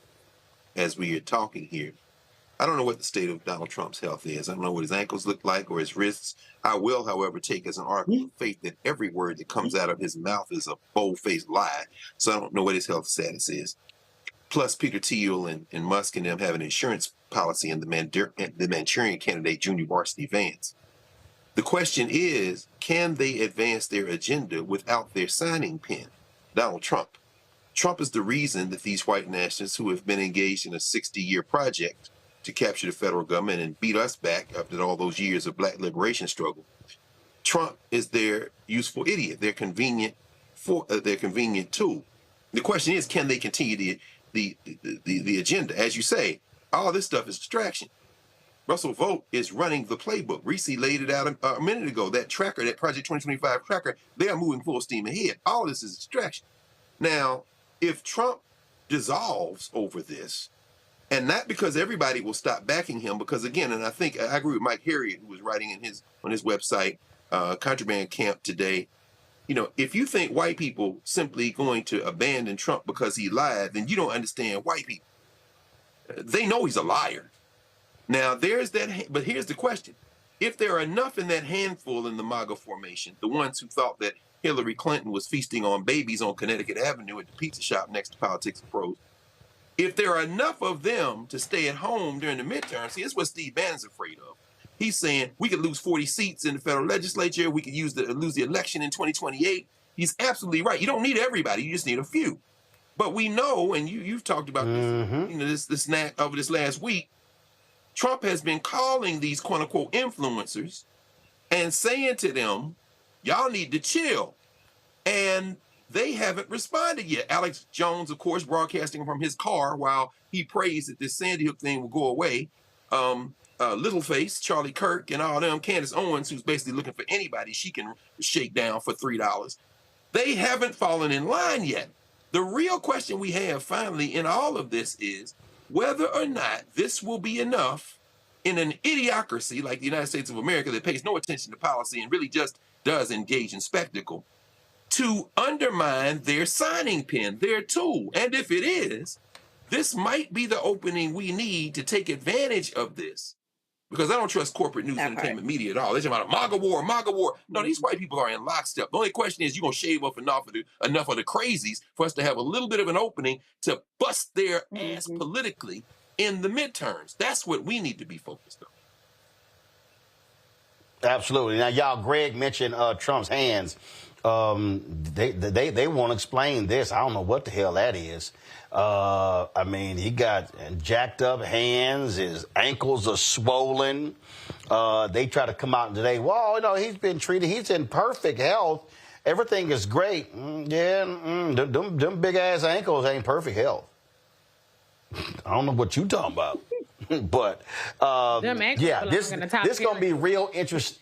As we are talking here, I don't know what the state of Donald Trump's health is. I don't know what his ankles look like or his wrists. I will, however, take as an article of faith that every word that comes out of his mouth is a bold-faced lie. So I don't know what his health status is. Plus, Peter Thiel and Musk and them have an insurance policy in the Manchurian Candidate Junior Varsity Vance. The question is, can they advance their agenda without their signing pen? Donald Trump. Trump is the reason that these white nationalists who have been engaged in a 60-year project to capture the federal government and beat us back after all those years of black liberation struggle, Trump is their useful idiot, their convenient tool. The question is, can they continue the agenda? As you say, all this stuff is distraction. Russell Vought is running the playbook. Reese laid it out a minute ago. That tracker, that Project 2025 tracker, they are moving full steam ahead. All this is distraction. Now, if Trump dissolves over this, and not because everybody will stop backing him, because again, and I think I agree with Mike Harriet, who was writing on his website, Contraband Camp today. You know, if you think white people simply going to abandon Trump because he lied, then you don't understand white people. They know he's a liar. Now, there's that, but here's the question. If there are enough in that handful in the MAGA formation, the ones who thought that Hillary Clinton was feasting on babies on Connecticut Avenue at the pizza shop next to Politics and Prose, if there are enough of them to stay at home during the midterms, see, that's what Steve Bannon's afraid of. He's saying we could lose 40 seats in the federal legislature. We could lose the election in 2028. He's absolutely right. You don't need everybody. You just need a few. But we know, and you've talked about this, this over this last week, Trump has been calling these quote unquote influencers and saying to them, y'all need to chill. And they haven't responded yet. Alex Jones, of course, broadcasting from his car while he prays that this Sandy Hook thing will go away. Littleface, Charlie Kirk, and all them, Candace Owens, who's basically looking for anybody she can shake down for $3. They haven't fallen in line yet. The real question we have finally in all of this is whether or not this will be enough in an idiocracy like the United States of America that pays no attention to policy and really just does engage in spectacle to undermine their signing pen, their tool. And if it is, this might be the opening we need to take advantage of this. Because I don't trust corporate news and entertainment media at all. They're talking about MAGA war, MAGA war. No, these white people are in lockstep. The only question is, you going to shave off enough of the crazies for us to have a little bit of an opening to bust their ass politically in the midterms. That's what we need to be focused on. Absolutely. Now, y'all, Greg mentioned Trump's hands. They won't explain this. I don't know what the hell that is. I mean, he got jacked up hands. His ankles are swollen. They try to come out today. Well, you know, he's been treated. He's in perfect health. Everything is great. Them big ass ankles ain't perfect health. I don't know what you talking about, but yeah, this gonna be real interesting.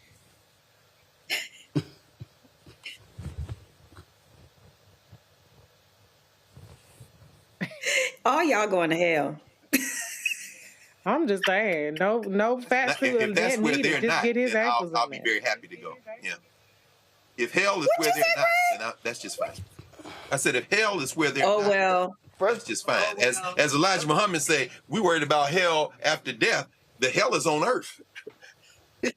All y'all going to hell. I'm just saying, no fast food and that's where needed. they're Just not, get his ankles I'll be very happy to go. Yeah. If hell is where they're not, then that's just fine. I said if hell is where they're not, well, that's just fine. As Elijah Muhammad say, we worried about hell after death. The hell is on earth.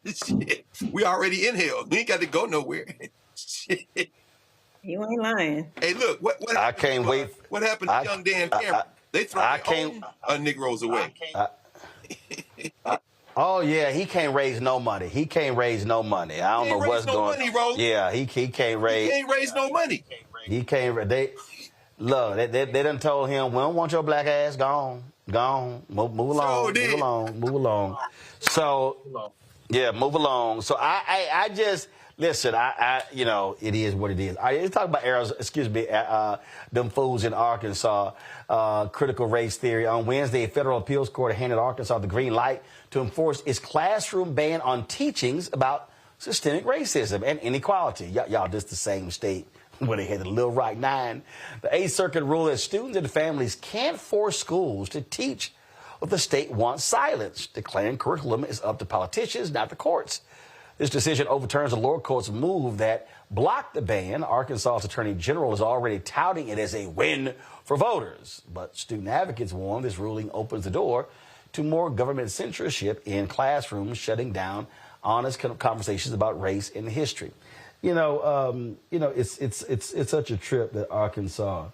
Shit. We already in hell. We ain't got to go nowhere. Shit. You ain't lying. Hey, look, what I can't wait. What happened to young Dan Cameron? They throw their own Negroes away. Oh yeah, he can't raise no money. He can't raise no money. I don't know what's going on. Yeah, he can't raise. He can't raise no money. He can't. They done told him, we don't want your black ass gone. Move along. So yeah, move along. So I just. Listen, you know, it is what it is. Let's talk about them fools in Arkansas, critical race theory. On Wednesday, a federal appeals court handed Arkansas the green light to enforce its classroom ban on teachings about systemic racism and inequality. Y'all, this the same state where they had the Little Rock Nine. The 8th Circuit ruled that students and families can't force schools to teach what the state wants silence, declaring curriculum is up to politicians, not the courts. This decision overturns the lower court's move that blocked the ban. Arkansas's Attorney General is already touting it as a win for voters. But student advocates warn this ruling opens the door to more government censorship in classrooms, shutting down honest conversations about race and history. It's such a trip that Arkansas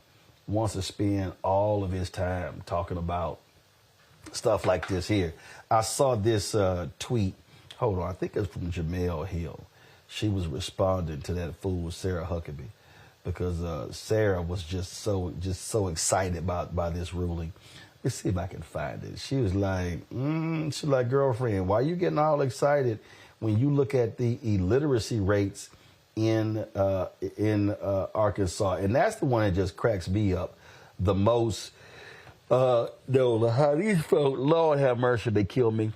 wants to spend all of his time talking about stuff like this here. I saw this tweet hold on, I think it's from Jamel Hill. She was responding to that fool Sarah Huckabee because Sarah was just so excited by this ruling. Let's see if I can find it. She was like, girlfriend, why are you getting all excited when you look at the illiteracy rates in Arkansas? And that's the one that just cracks me up the most. Nola, how these folks, Lord have mercy, they kill me.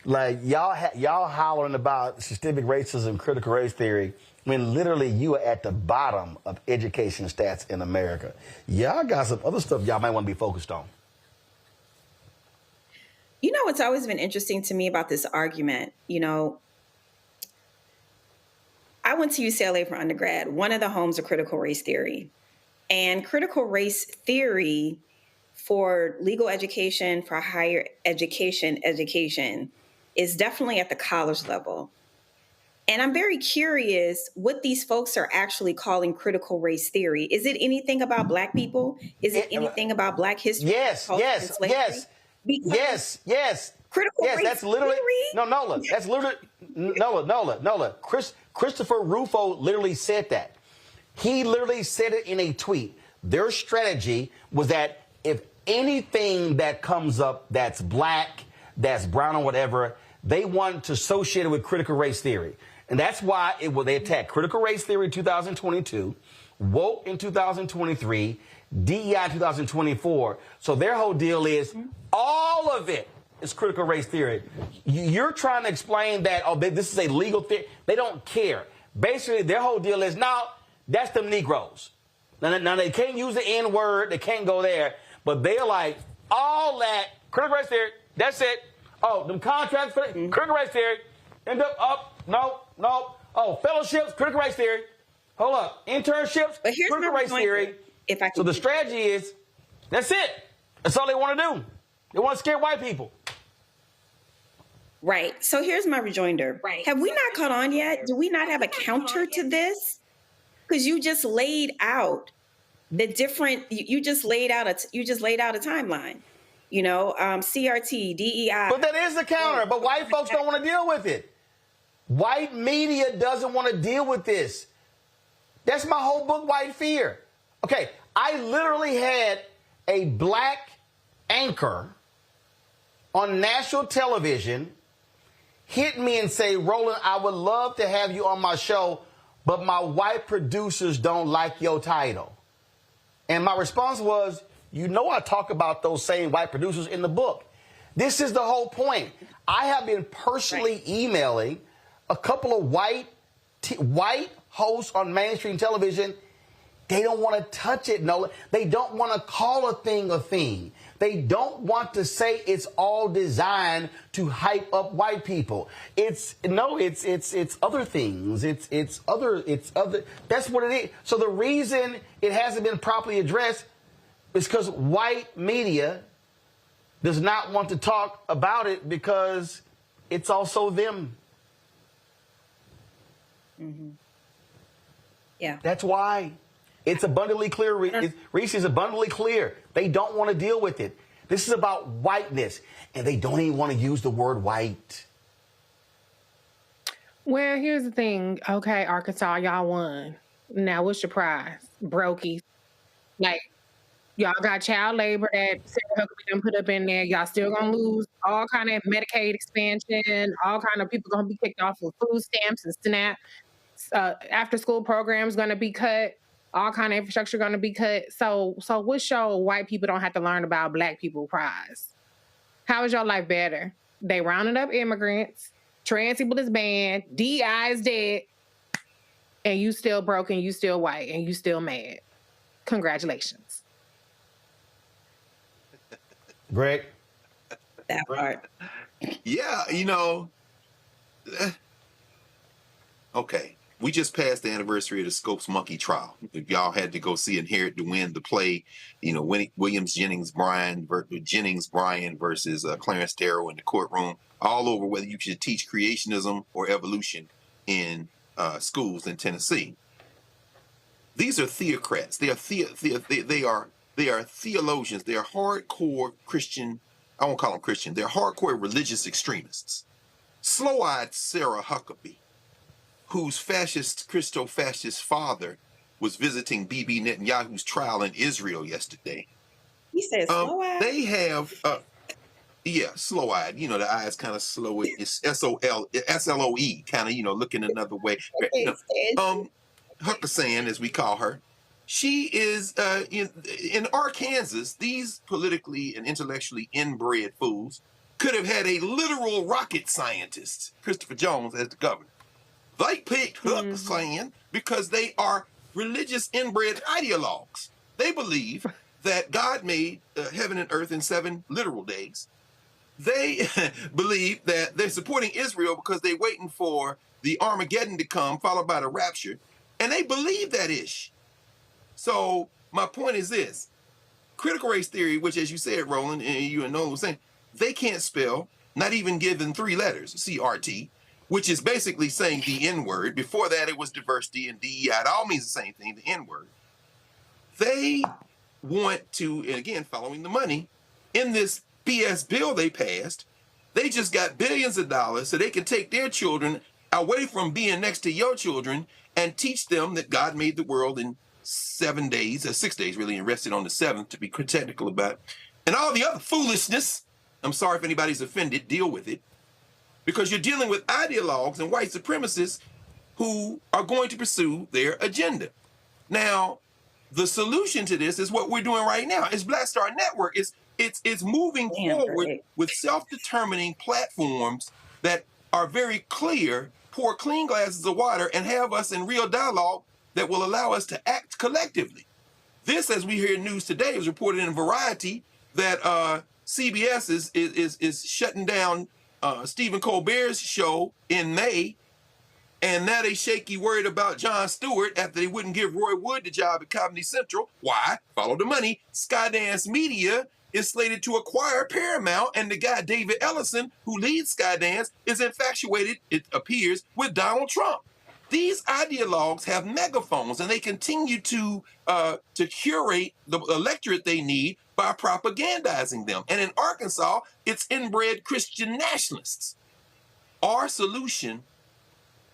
Like y'all hollering about systemic racism, critical race theory, when literally you are at the bottom of education stats in America. Y'all got some other stuff y'all might want to be focused on. You know, what's always been interesting to me about this argument, you know, I went to UCLA for undergrad, one of the homes of critical race theory. And critical race theory for legal education, for higher education is definitely at the college level. And I'm very curious what these folks are actually calling critical race theory. Is it anything about Black people? Is it anything about Black history? Yes. Critical race that's literally theory? Nola. That's literally Nola. Christopher Rufo literally said that. He literally said it in a tweet. Their strategy was that if anything that comes up that's Black, that's brown or whatever, they want to associate it with critical race theory. And that's why they attacked critical race theory in 2022, woke in 2023, DEI 2024. So their whole deal is all of it is critical race theory. You're trying to explain that, this is a legal theory. They don't care. Basically, their whole deal is, now, that's them Negroes. Now, they can't use the N-word. They can't go there. But they're like, all that, critical race theory, that's it. Oh, them contracts, critical race theory. End up, no. Oh, fellowships, critical race theory. Hold up, internships, critical race theory. So the strategy is, that's it. That's all they want to do. They want to scare white people. Right. So here's my rejoinder. Right. Have we not caught on yet? Do we not have a counter to this? Because you just laid out the different. You just laid out a timeline. You know, CRT, DEI. But that is the counter. But white folks don't want to deal with it. White media doesn't want to deal with this. That's my whole book, White Fear. Okay, I literally had a Black anchor on national television hit me and say, Roland, I would love to have you on my show, but my white producers don't like your title. And my response was, you know, I talk about those same white producers in the book. This is the whole point. I have been personally emailing a couple of white hosts on mainstream television. They don't want to touch it, Nola. They don't want to call a thing a thing. They don't want to say it's all designed to hype up white people. It's other things. It's other. That's what it is. So the reason it hasn't been properly addressed is because white media does not want to talk about it because it's also them. Mm-hmm. Yeah. That's why. It's abundantly clear. Reese is abundantly clear. They don't want to deal with it. This is about whiteness, and they don't even want to use the word white. Well, here's the thing. Okay, Arkansas, y'all won. Now, what's your prize? Brokies. Like, y'all got child labor that Sarah Huckabee done put up in there. Y'all still gonna lose all kind of Medicaid expansion. All kind of people gonna be kicked off with food stamps and SNAP. After school programs gonna be cut. All kind of infrastructure going to be cut. So what show white people don't have to learn about Black people prize? How is your life better? They rounded up immigrants. Trans people is banned. DI is dead. And you still broke and you still white and you still mad. Congratulations. Greg? That part. Yeah, you know. Okay. We just passed the anniversary of the Scopes Monkey trial. If y'all had to go see Inherit to Win, the play, you know, Williams Jennings Bryan versus Clarence Darrow in the courtroom, all over whether you should teach creationism or evolution in schools in Tennessee. These are theocrats. They are theologians. They are hardcore Christian. I won't call them Christian. They're hardcore religious extremists. Slow-eyed Sarah Huckabee, whose fascist, Christo-fascist father was visiting Bibi Netanyahu's trial in Israel yesterday. He said slow-eyed? They have, slow-eyed. You know, the eyes kind of slow. It's S-L-O-E, kind of, looking another way. Huckabee, as we call her, she is in Arkansas. These politically and intellectually inbred fools could have had a literal rocket scientist, Christopher Jones, as the governor. They picked Huckabee because they are religious inbred ideologues. They believe that God made heaven and earth in 7 literal days. They believe that they're supporting Israel because they're waiting for the Armageddon to come, followed by the rapture. And they believe that ish. So my point is this. Critical race theory, which, as you said, Roland, and you and Nola were saying, they can't spell, not even given 3 letters, CRT, which is basically saying the N-word. Before that, it was diversity and DEI. It all means the same thing, the N-word. They want to, and again, following the money, in this BS bill they passed, they just got billions of dollars so they can take their children away from being next to your children and teach them that God made the world in 7 days, or 6 days really, and rested on the 7th, to be technical about it. And all the other foolishness. I'm sorry if anybody's offended, deal with it. Because you're dealing with ideologues and white supremacists who are going to pursue their agenda. Now, the solution to this is what we're doing right now. It's Black Star Network. It's moving forward with self-determining platforms that are very clear, pour clean glasses of water, and have us in real dialogue that will allow us to act collectively. This, as we hear news today, is reported in Variety that CBS is shutting down Stephen Colbert's show in May, and now they shaky worried about Jon Stewart after they wouldn't give Roy Wood the job at Comedy Central. Why? Follow the money. Skydance Media is slated to acquire Paramount, and the guy David Ellison, who leads Skydance, is infatuated, it appears, with Donald Trump. These ideologues have megaphones, and they continue to curate the electorate they need by propagandizing them. And in Arkansas, it's inbred Christian nationalists. Our solution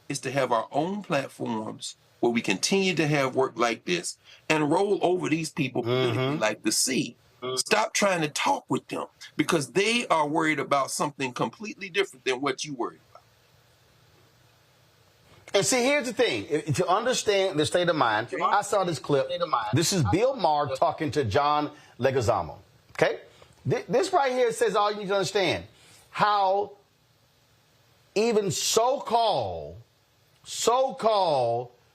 is to have our own platforms where we continue to have work like this and roll over these people politically like the sea. Stop trying to talk with them because they are worried about something completely different than what you worried about. And see, here's the thing. To understand the state of mind, I saw this clip. This is Bill Maher talking to John Leguizamo. Okay? This right here says all you need to understand. How even so-called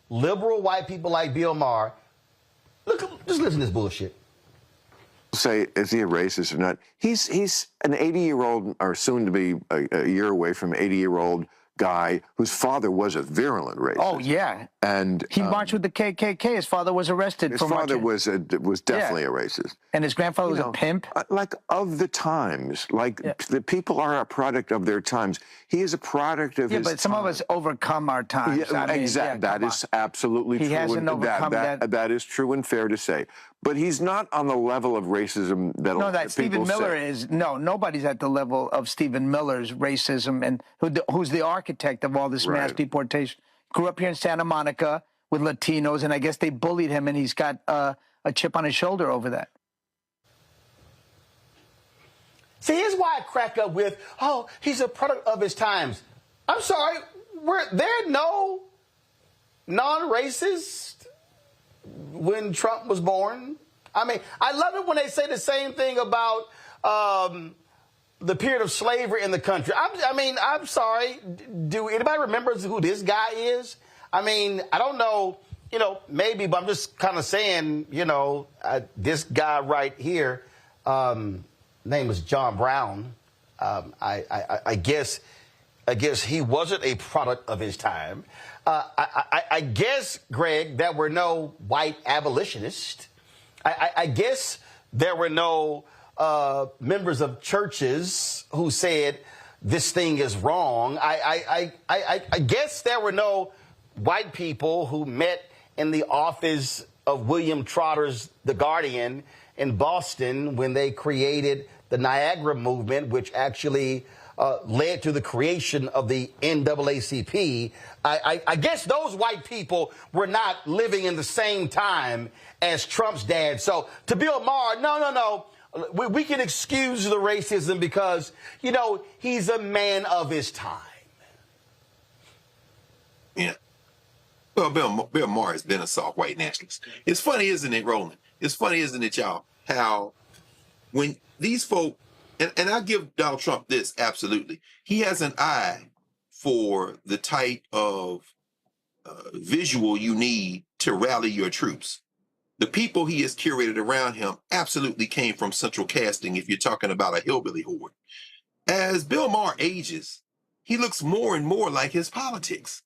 liberal white people like Bill Maher, just listen to this bullshit. Say, is he a racist or not? He's an 80-year-old, or soon to be a year away from 80-year-old guy whose father was a virulent racist. Oh yeah, and he marched with the KKK. His father was arrested. His father was definitely a racist, and his grandfather was a pimp. Like of the times, the people are a product of their times. He is a product of his. But some of us overcome our times. Yeah, exactly. That is absolutely true. He hasn't overcome that. That is true and fair to say. But he's not on the level of racism that Stephen Miller is. No, nobody's at the level of Stephen Miller's racism, and who's the architect of all this mass deportation. Grew up here in Santa Monica with Latinos, and I guess they bullied him, and he's got a chip on his shoulder over that. See, here's why I crack up with, he's a product of his times. I'm sorry, were there no non-racists when Trump was born? I mean, I love it when they say the same thing about the period of slavery in the country. I'm sorry. Do anybody remember who this guy is? I mean, I don't know, maybe, but I'm just kind of saying, this guy right here, name was John Brown. I guess he wasn't a product of his time. I guess, Greg, there were no white abolitionists. I guess there were no members of churches who said this thing is wrong. I guess there were no white people who met in the office of William Trotter's The Guardian in Boston when they created the Niagara movement, which actually led to the creation of the NAACP, I guess those white people were not living in the same time as Trump's dad. So to Bill Maher, no. We can excuse the racism because, you know, he's a man of his time. Yeah. Well, Bill Maher has been a soft white nationalist. It's funny, isn't it, Roland? It's funny, isn't it, y'all, how when these folk, and I give Donald Trump this, absolutely. He has an eye for the type of visual you need to rally your troops. The people he has curated around him absolutely came from central casting if you're talking about a hillbilly horde. As Bill Maher ages, he looks more and more like his politics.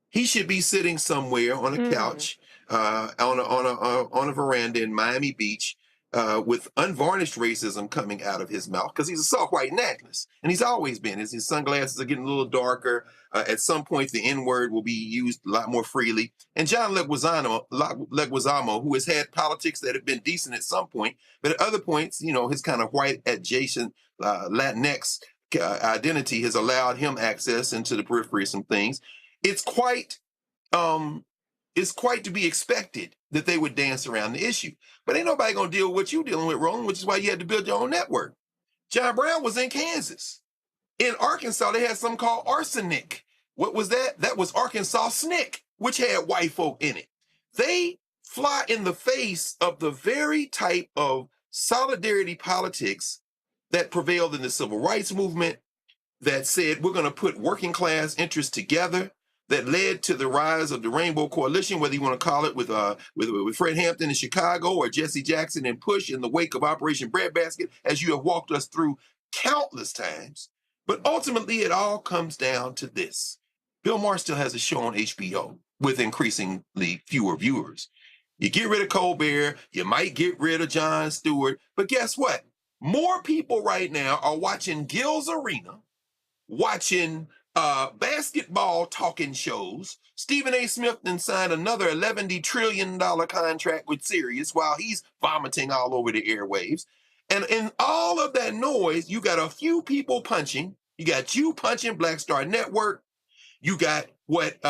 He should be sitting somewhere on a couch, on a veranda in Miami Beach, with unvarnished racism coming out of his mouth, because he's a soft white nationalist, and he's always been. His sunglasses are getting a little darker. At some point, the N-word will be used a lot more freely. And John Leguizamo, who has had politics that have been decent at some point, but at other points, you know, his kind of white adjacent Latinx identity has allowed him access into the periphery of some things. It's quite to be expected that they would dance around the issue. But ain't nobody gonna deal with what you dealing with, Roland, which is why you had to build your own network. John Brown was in Kansas. In Arkansas, they had something called arsenic. What was that? That was Arkansas SNCC, which had white folk in it. They fly in the face of the very type of solidarity politics that prevailed in the civil rights movement, that said we're gonna put working class interests together, that led to the rise of the Rainbow Coalition, whether you want to call it with Fred Hampton in Chicago or Jesse Jackson and Push in the wake of Operation Breadbasket, as you have walked us through countless times. But ultimately, it all comes down to this. Bill Maher still has a show on HBO with increasingly fewer viewers. You get rid of Colbert, you might get rid of Jon Stewart, but guess what? More people right now are watching Gil's Arena, watching basketball talking shows. Stephen A. Smith then signed another $11 trillion contract with Sirius while he's vomiting all over the airwaves. And in all of that noise, you got a few people punching. You got you punching Black Star Network. You got what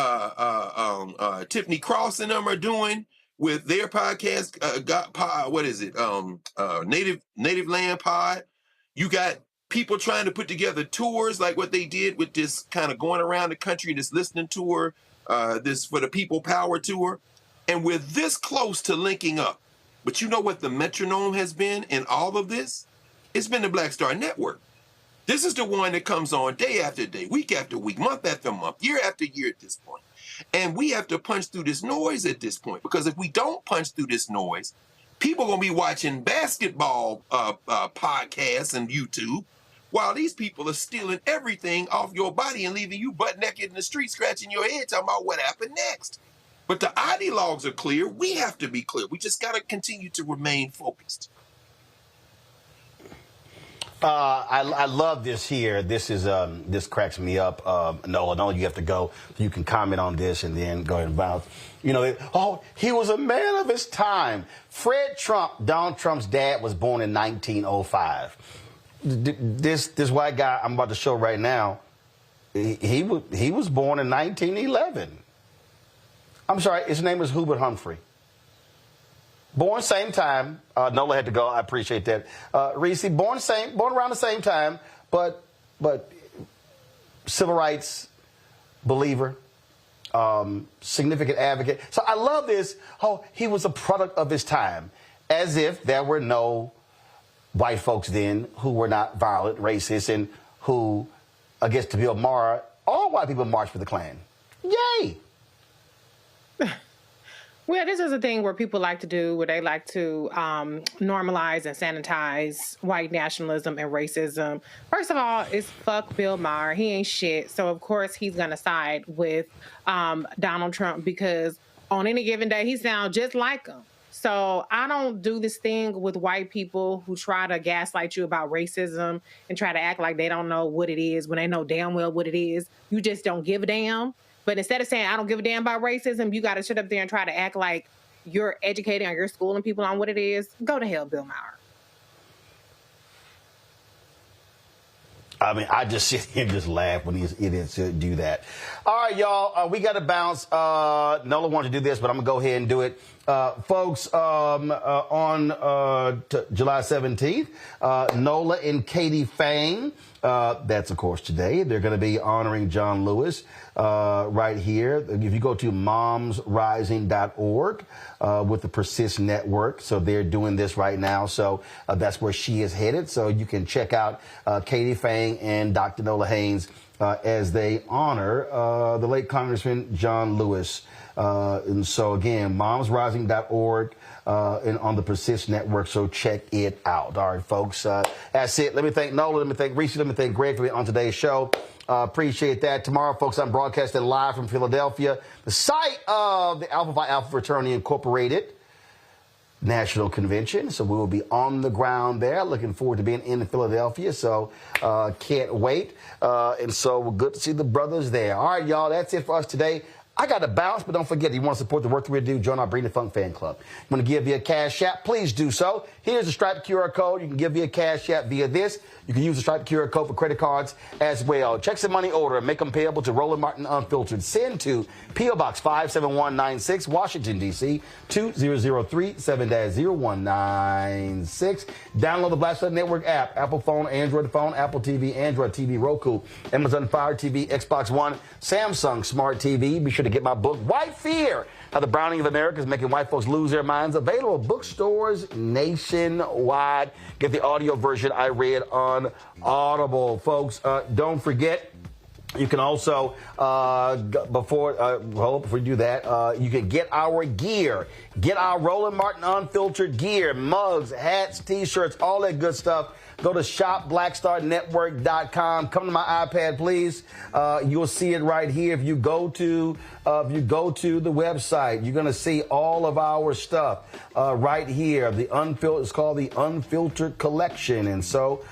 Tiffany Cross and them are doing with their podcast. Native Land Pod. You got people trying to put together tours like what they did with this kind of going around the country, this listening tour, this For the People Power tour. And we're this close to linking up. But you know what the metronome has been in all of this? It's been the Black Star Network. This is the one that comes on day after day, week after week, month after month, year after year at this point. And we have to punch through this noise at this point, because if we don't punch through this noise, people are going to be watching basketball podcasts and YouTube, while these people are stealing everything off your body and leaving you butt naked in the street, scratching your head, talking about what happened next. But the ideologues are clear. We have to be clear. We just got to continue to remain focused. I love this here. This is this cracks me up. Nola, you have to go. You can comment on this and then go ahead and bounce. You know, he was a man of his time. Fred Trump, Donald Trump's dad, was born in 1905. This white guy I'm about to show right now, he was born in 1911. I'm sorry, his name is Hubert Humphrey. Born same time. Nola had to go. I appreciate that. Reese, born around the same time, but civil rights believer, significant advocate. So I love this. He was a product of his time, as if there were no white folks then who were not violent, racist, and who, against Bill Maher, all white people marched for the Klan. Yay! Well, this is a thing where people like to do, where they like to normalize and sanitize white nationalism and racism. First of all, it's fuck Bill Maher. He ain't shit. So, of course, he's going to side with Donald Trump, because on any given day, he sounds just like him. So I don't do this thing with white people who try to gaslight you about racism and try to act like they don't know what it is when they know damn well what it is. You just don't give a damn. But instead of saying, I don't give a damn about racism, you got to sit up there and try to act like you're educating or you're schooling people on what it is. Go to hell, Bill Maher. I mean, I just sit here and just laugh when these idiots do that. All right, y'all, we got to bounce. Nola wanted to do this, but I'm going to go ahead and do it. Folks, on July 17th, Nola and Katie Fang, that's, of course, today. They're going to be honoring John Lewis right here. If you go to momsrising.org with the Persist Network, so they're doing this right now. So that's where she is headed. So you can check out Katie Fang and Dr. Nola Haynes as they honor the late Congressman John Lewis. And so, again, momsrising.org and on the Persist Network, so check it out. All right, folks, that's it. Let me thank Nola, let me thank Reese, let me thank Greg for being on today's show. Appreciate that. Tomorrow, folks, I'm broadcasting live from Philadelphia, the site of the Alpha Phi Alpha Fraternity Incorporated National Convention. So we will be on the ground there. Looking forward to being in Philadelphia. So can't wait. And so we're good to see the brothers there. All right, y'all, that's it for us today. I got to bounce, but don't forget, if you want to support the work that we do, join our Breonna Funk fan club. You want to give via Cash App, please do so. Here's the Stripe QR code. You can give via Cash App via this. You can use the Stripe QR code for credit cards as well. Checks and money order and make them payable to Roland Martin Unfiltered. Send to P.O. Box 57196, Washington, D.C. 20037-0196. Download the Black Star Network app. Apple phone, Android phone, Apple TV, Android TV, Roku, Amazon Fire TV, Xbox One, Samsung Smart TV. Be sure to get my book, White Fear, How the Browning of America is Making White Folks Lose Their Minds. Available at bookstores nationwide. Get the audio version I read on Audible. Folks, don't forget, you can also, before we do that, you can get our gear. Get our Roland Martin Unfiltered gear, mugs, hats, T-shirts, all that good stuff. Go to shopblackstarnetwork.com. Come to my iPad, please. You'll see it right here. If you go to the website, you're going to see all of our stuff right here. It's called the Unfiltered Collection. And so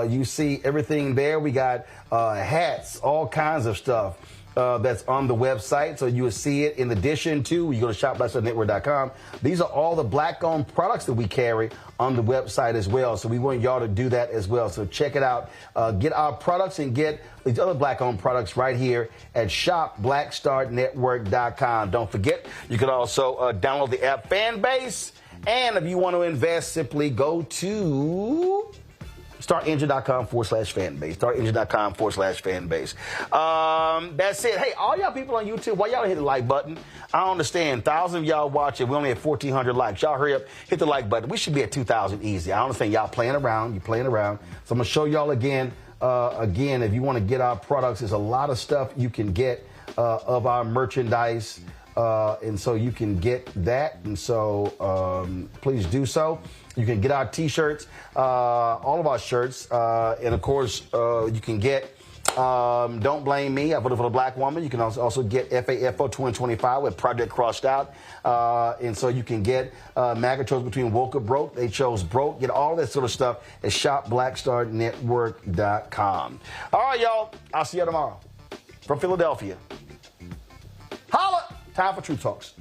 you see everything there. We got hats, all kinds of stuff. That's on the website, so you will see it. In addition to, you go to shopblackstarnetwork.com. These are all the black-owned products that we carry on the website as well. So we want y'all to do that as well. So check it out. Get our products and get these other black-owned products right here at shopblackstarnetwork.com. Don't forget, you can also download the app Fanbase. And if you want to invest, simply go to startengine.com/fanbase. Startengine.com/fanbase. That's it. Hey, all y'all people on YouTube, why y'all hit the like button? I don't understand. 1,000 of y'all watching. We only have 1,400 likes. Y'all hurry up, hit the like button. We should be at 2,000 easy. I understand y'all playing around. You playing around. So I'm going to show y'all again. If you want to get our products, there's a lot of stuff you can get of our merchandise. And so you can get that. And so please do so. You can get our T-shirts, all of our shirts. And, of course, you can get Don't Blame Me, I Voted for the Black Woman. You can also get FAFO 2025 with Project Crossed Out. And so you can get MAGA chose between woke or broke. They chose broke. Get all that sort of stuff at shopblackstarnetwork.com. All right, y'all. I'll see you tomorrow from Philadelphia. Holla! Time for Truth Talks.